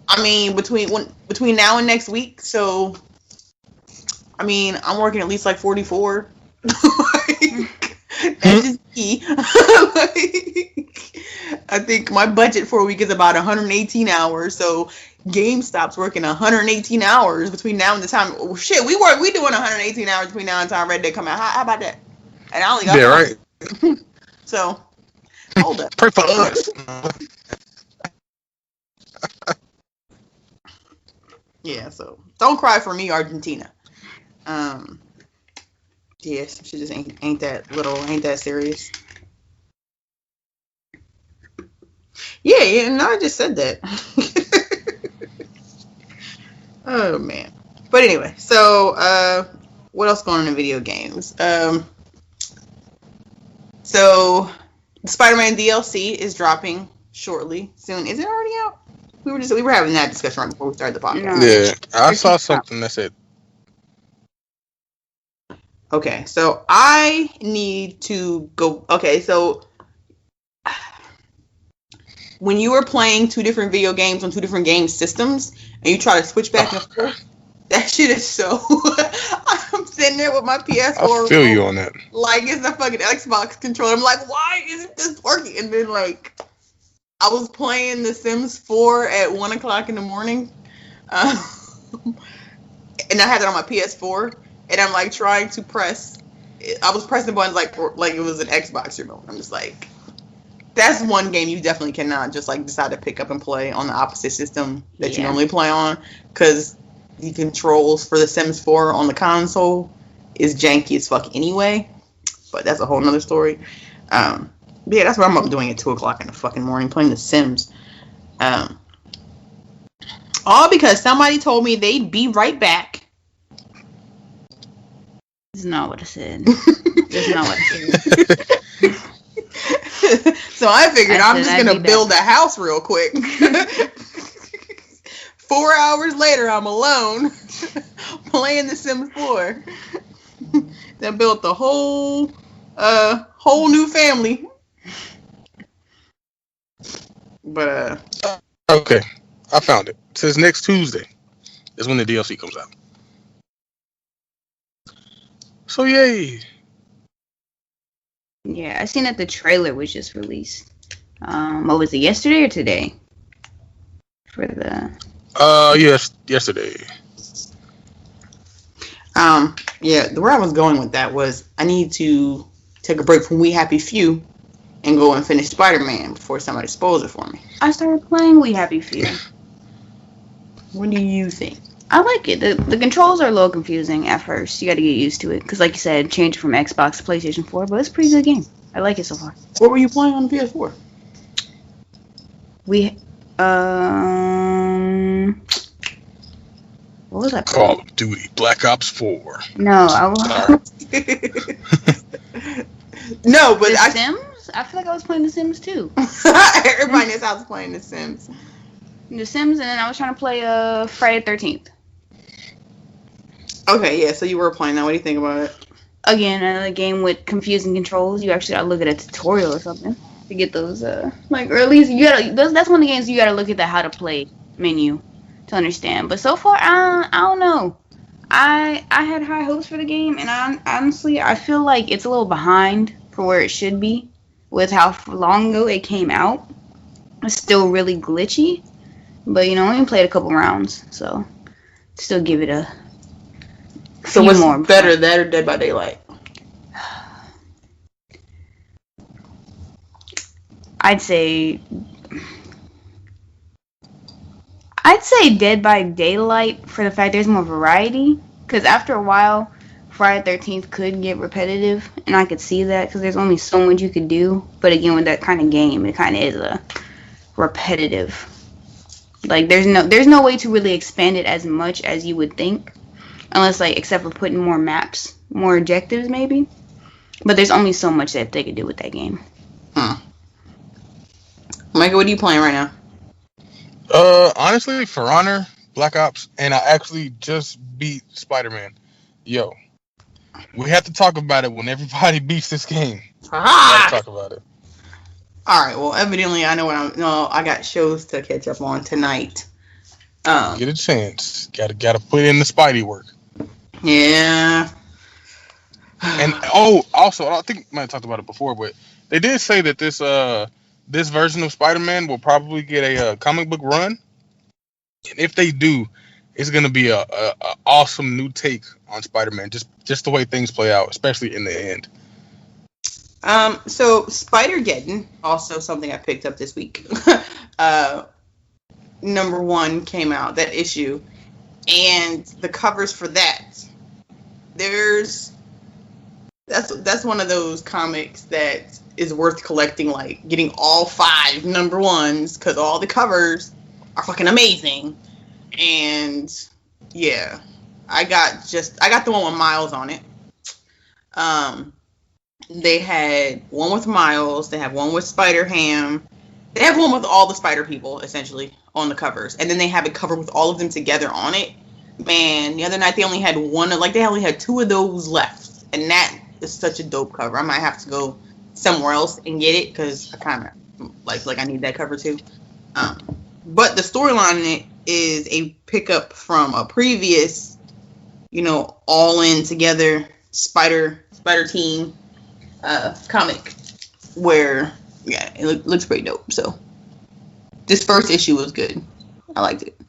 I mean, between now and next week, so I mean, I'm working at least like 44. Like, that's just key. Like, I think my budget for a week is about 118 hours. So GameStop's working 118 hours between now and the time. Oh, shit, we doing 118 hours between now and the time Red Dead come out. How about that? And I only got right. So hold up. Pray for us. Yeah. So don't cry for me, Argentina. Yes, she just ain't that little, ain't that serious. Yeah, no, I just said that. Oh man. But anyway, so what else going on in video games? So the Spider-Man DLC is dropping shortly, soon. Is it already out? We were having that discussion right before we started the podcast. Yeah, I saw something that said. Okay, so I need to go. Okay, so when you are playing 2 different video games on 2 different game systems, and you try to switch back and forth, that shit is so. I'm sitting there with my PS4. I feel you on that. Like it's a fucking Xbox controller. I'm like, why isn't this working? And then like, I was playing The Sims 4 at 1:00 in the morning, and I had it on my PS4. And I'm like trying to press. I was pressing buttons like it was an Xbox remote. I'm just like, that's one game you definitely cannot just like decide to pick up and play on the opposite system that you normally play on, because the controls for The Sims 4 on the console is janky as fuck anyway. But that's a whole nother story. But yeah, that's what I'm up doing at 2:00 in the fucking morning, playing The Sims. All because somebody told me they'd be right back. That's not what I said. That's not what I said. So I figured I'm just going to build a house real quick. 4 hours later, I'm alone playing The Sims 4. that built the whole new family. But okay, I found it. It says next Tuesday is when the DLC comes out. So yay! Yeah, I seen that the trailer was just released. What was it, yesterday or today? For the yes, yesterday. Yeah, where I was going with that was I need to take a break from We Happy Few and go and finish Spider-Man before somebody spoils it for me. I started playing We Happy Few. What do you think? I like it. The controls are a little confusing at first. You got to get used to it because, like you said, change from Xbox to PlayStation 4, but it's a pretty good game. I like it so far. What were you playing on the PS4? What was that? Call of Duty Black Ops 4. No, No, but The Sims? I feel like I was playing The Sims too. Everybody in this house is playing The Sims. The Sims, and then I was trying to play Friday the 13th. Okay, yeah, so you were playing that. What do you think about it? Again, another game with confusing controls. You actually gotta look at a tutorial or something to get those, or at least you gotta, that's one of the games you gotta look at the how to play menu to understand. But so far, I don't know. I had high hopes for the game, and honestly, I feel like it's a little behind for where it should be with how long ago it came out. It's still really glitchy, but I only played a couple rounds, so still give it a So what's more better, that or Dead by Daylight? I'd say Dead by Daylight for the fact there's more variety. Because after a while, Friday the 13th could get repetitive, and I could see that because there's only so much you could do. But again, with that kind of game, it kind of is a repetitive. Like there's no way to really expand it as much as you would think, unless except for putting more maps, more objectives maybe. But there's only so much that they could do with that game. Micah, what are you playing right now? Honestly, For Honor, Black Ops, and I actually just beat Spider-Man. Yo, we have to talk about it when everybody beats this game. We have to talk about it. All right. Well, evidently, I know I got shows to catch up on tonight. Get a chance. Gotta put in the Spidey work. Yeah. And also, I think I might have talked about it before, but they did say that this version of Spider-Man will probably get a comic book run. And if they do, it's gonna be a awesome new take on Spider-Man. Just the way things play out, especially in the end. So Spider-Geddon, also something I picked up this week. Number 1 came out, that issue, and the covers for that. That's one of those comics that is worth collecting, getting all 5 number 1s, because all the covers are fucking amazing. And yeah, I got the one with Miles on it. They had one with Miles, they have one with Spider-Ham, they have one with all the Spider people, essentially, on the covers. And then they have a cover with all of them together on it. Man, the other night they only had they only had 2 of those left. And that is such a dope cover. I might have to go somewhere else and get it, because I kind of, I need that cover too. But the storyline in it is a pickup from a previous, all in together Spider team comic, where it looks pretty dope. So this first issue was good. I liked it.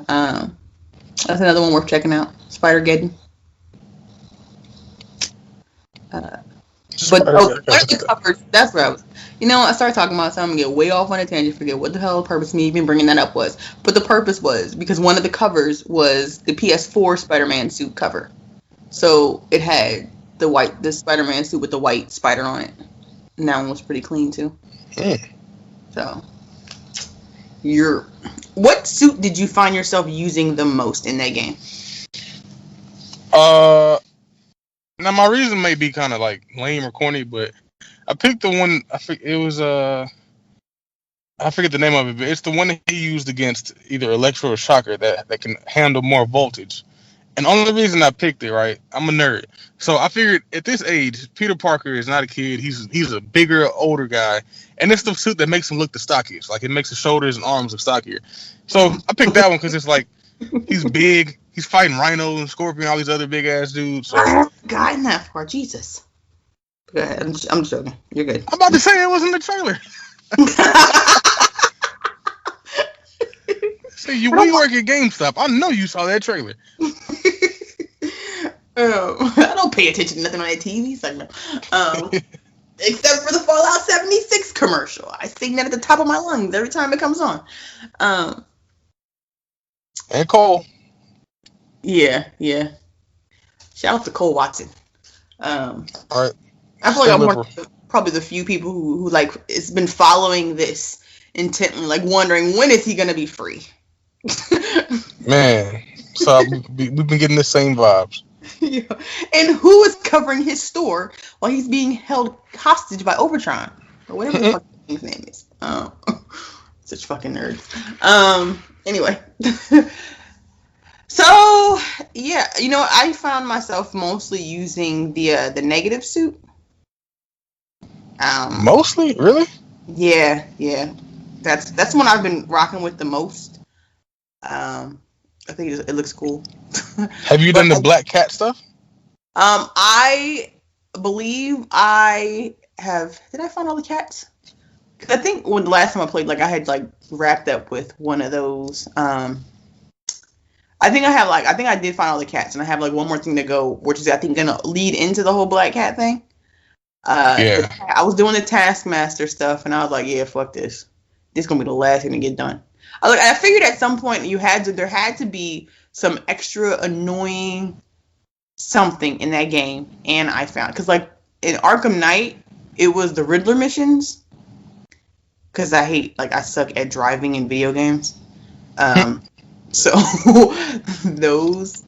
That's another one worth checking out, Spider-Geddon. But the covers, that's where I was. I started talking about something, I'm gonna get way off on a tangent, forget what the hell the purpose of me even bringing that up was. But the purpose was because one of the covers was the PS4 Spider-Man suit cover. So it had the Spider-Man suit with the white spider on it. And that one was pretty clean too. So what suit did you find yourself using the most in that game? Now my reason may be kind of lame or corny, but I picked the one. I forget the name of it, but it's the one that he used against either Electro or Shocker that can handle more voltage. And the only reason I picked it, right? I'm a nerd, so I figured at this age, Peter Parker is not a kid. He's a bigger, older guy, and it's the suit that makes him look the stockiest. Like it makes his shoulders and arms look stockier. So I picked that one because it's like he's big. He's fighting Rhino and Scorpion, all these other big ass dudes. So. I haven't gotten that far. Jesus. Go ahead. I'm just joking. You're good. I'm about to say it wasn't the trailer. See, we work at GameStop. I know you saw that trailer. I don't pay attention to nothing on that TV segment. Except for the Fallout 76 commercial. I sing that at the top of my lungs every time it comes on. And Cole. Yeah. Shout out to Cole Watson. All right. I feel like I'm one of probably the few people who like it's been following this intently, like wondering when is he gonna be free. Man, so we've been getting the same vibes. Yeah. And who is covering his store while he's being held hostage by Overtron or whatever the fuck his name is? Such fucking nerds. Anyway. So yeah, I found myself mostly using the negative suit. Mostly, really? Yeah. That's one I've been rocking with the most. I think it looks cool. Have you done the Black Cat stuff? I believe I have. Did I find all the cats? Cause I think when the last time I played, like I had like wrapped up with one of those. I think I did find all the cats, and I have like one more thing to go, which is I think gonna lead into the whole Black Cat thing. Yeah. I was doing the Taskmaster stuff, and I was like, yeah, fuck this. This is gonna be the last thing to get done. I figured at some point there had to be some extra annoying something in that game, and I found because like in Arkham Knight, it was the Riddler missions. Because I suck at driving in video games. So those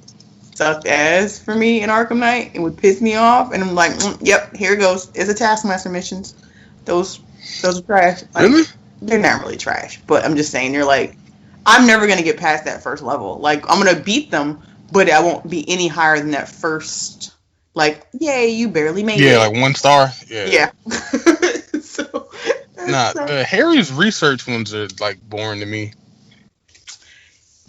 sucked ass for me in Arkham Knight. It would piss me off, and I'm like, yep, here it goes. It's a Taskmaster missions. Those are trash. Like, really? They're not really trash, but I'm just saying they're like, I'm never gonna get past that first level. Like I'm gonna beat them, but I won't be any higher than that first. Like, yay, you barely made it. Yeah, like 1 star. Yeah. The Harry's research ones are like boring to me.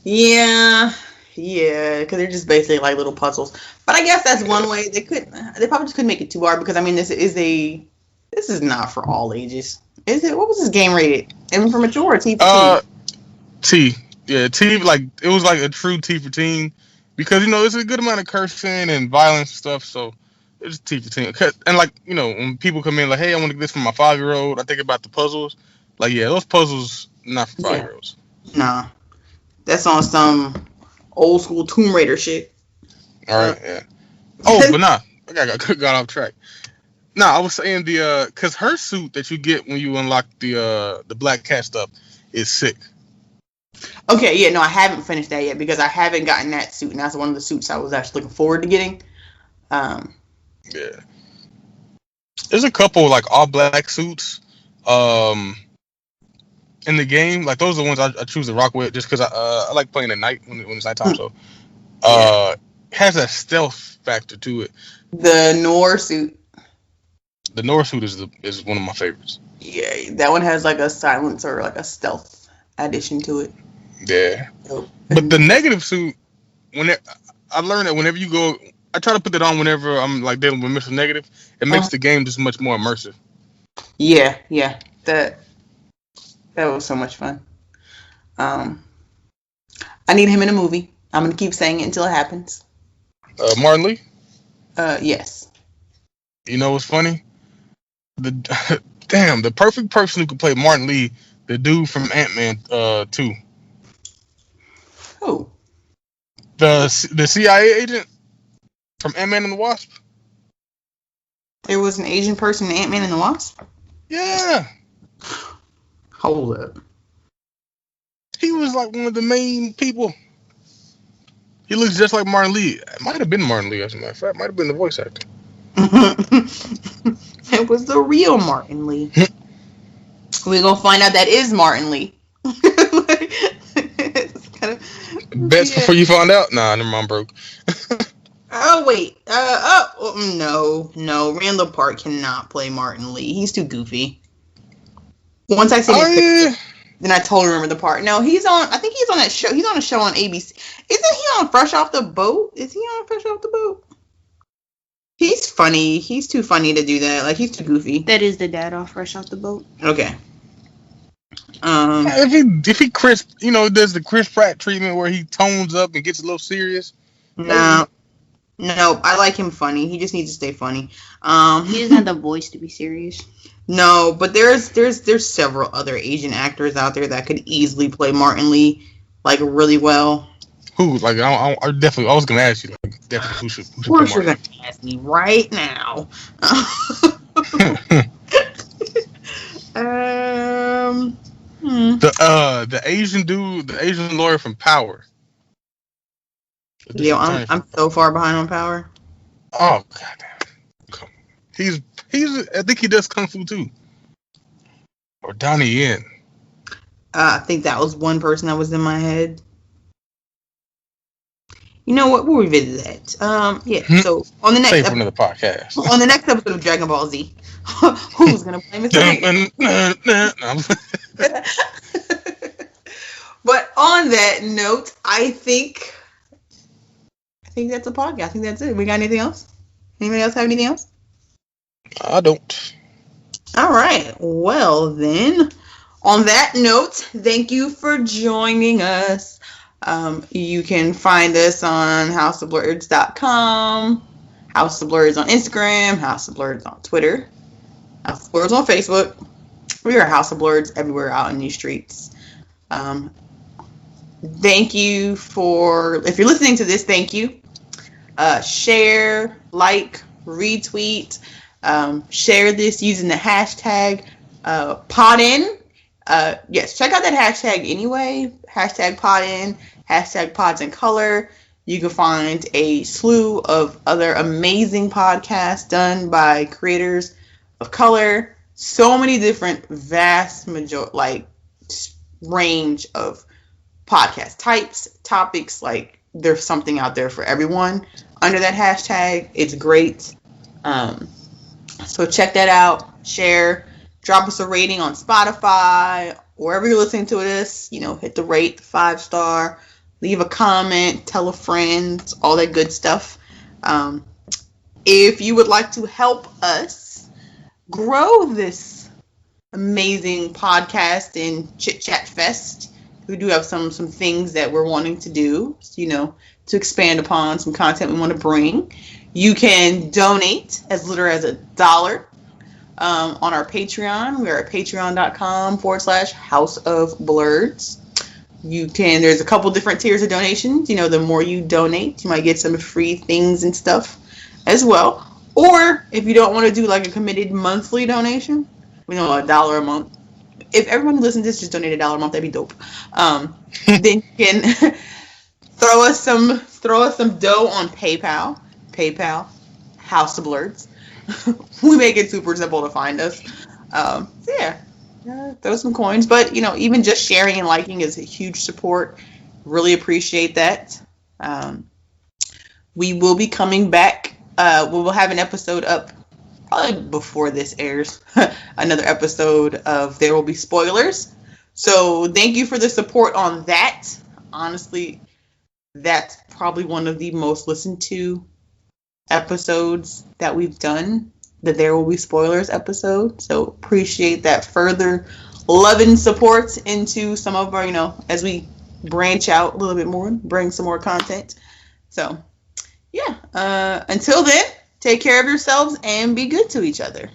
Yeah, because they're just basically like little puzzles. But I guess that's one way they probably just couldn't make it too hard because I mean this is not for all ages. Is it? What was this game rated? Even for mature or T for teen? T. Yeah, T. Like it was like a true T for teen because it's a good amount of cursing and violence and stuff. So it's T for teen. And like when people come in like, hey, I want to get this for my 5-year-old. I think about the puzzles. Like those puzzles not for 5-year-olds. Nah, that's on some old school Tomb Raider shit. All right, yeah. Oh, but nah, I got off track. Nah, I was saying because her suit that you get when you unlock the Black Cat stuff is sick. Okay, yeah, no, I haven't finished that yet because I haven't gotten that suit, and that's one of the suits I was actually looking forward to getting. Yeah. There's a couple like all black suits in the game. Like those are the ones I choose to rock with just because I like playing at night when it's nighttime. So has a stealth factor to it. The Noir suit. The Noir suit is one of my favorites. Yeah, that one has like a silence or like a stealth addition to it. Yeah. But the negative suit, I learned that whenever you go, I try to put that on whenever I'm like dealing with Mr. Negative. It makes the game just much more immersive. Yeah. That was so much fun. I need him in a movie. I'm gonna keep saying it until it happens. Martin Lee? Yes. You know what's funny? The perfect person who could play Martin Lee, the dude from Ant-Man 2. Who? The CIA agent from Ant-Man and the Wasp. There was an Asian person in Ant-Man and the Wasp? Yeah. Hold up. He was like one of the main people. He looks just like Martin Lee. It might have been Martin Lee, as a matter of fact. Might have been the voice actor. It was the real Martin Lee. We're gonna find out that is Martin Lee. bets before you found out? Nah, never mind, broke. Oh wait. No. Randall Park cannot play Martin Lee. He's too goofy. Once I see his picture, then I totally remember the part. No, he's on. I think he's on that show. He's on a show on ABC. Isn't he on Fresh Off the Boat? Is he on Fresh Off the Boat? He's funny. He's too funny to do that. Like, he's too goofy. That is the dad off Fresh Off the Boat. Okay. If he Chris, does the Chris Pratt treatment where he tones up and gets a little serious. No, I like him funny. He just needs to stay funny. He doesn't have the voice to be serious. No, but there's several other Asian actors out there that could easily play Martin Lee like really well. Who? Like, I was gonna ask you. Like, definitely who should of course, you're gonna ask me right now. The Asian dude, the Asian lawyer from Power. Yo, I'm so far behind on Power. Oh goddamn! He's I think he does kung fu too. Or Donnie Yen. I think that was one person that was in my head. You know what? We'll revisit that. Yeah. So on the next save for another podcast. On the next episode of Dragon Ball Z, who's gonna play Mr. But on that note, I think that's a podcast. I think that's it. We got anything else? Anybody else have anything else? I don't. All right. Well then, on that note, thank you for joining us. You can find us on houseofblurds.com, House of Blurds on Instagram, House of Blurds on Twitter, House of Blurds on Facebook. We are House of Blurds everywhere out in these streets. Thank you if you're listening to this, thank you. Share, like, retweet, share this using the hashtag PodIn. Yes, check out that hashtag anyway. Hashtag PodIn, hashtag Pods in Color. You can find a slew of other amazing podcasts done by creators of color. So many different vast range of podcast types, topics. Like, there's something out there for everyone under that hashtag. It's great. So check that out. Share. Drop us a rating on Spotify, wherever you're listening to this. Hit the rate, 5-star. Leave a comment, tell a friend, all that good stuff. If you would like to help us grow this amazing podcast and Chit Chat Fest, we do have some things that we're wanting to do, to expand upon some content we want to bring. You can donate as little as $1 on our Patreon. We're at patreon.com/House of Blurds. There's a couple different tiers of donations. The more you donate, you might get some free things and stuff as well. Or if you don't want to do like a committed monthly donation, $1 a month. If everyone who listens to this just donate $1 a month, that'd be dope. Then you can throw us some dough on PayPal. PayPal, House of Blurds. We make it super simple to find us. Throw some coins. But, even just sharing and liking is a huge support. Really appreciate that. We will be coming back. We will have an episode up probably before this airs. Another episode of There Will Be Spoilers. So thank you for the support on that. Honestly, that's probably one of the most listened to episodes that we've done, the There Will Be Spoilers episode. So appreciate that further love and support into some of our, as we branch out a little bit more, bring some more content. So yeah, until then, take care of yourselves and be good to each other.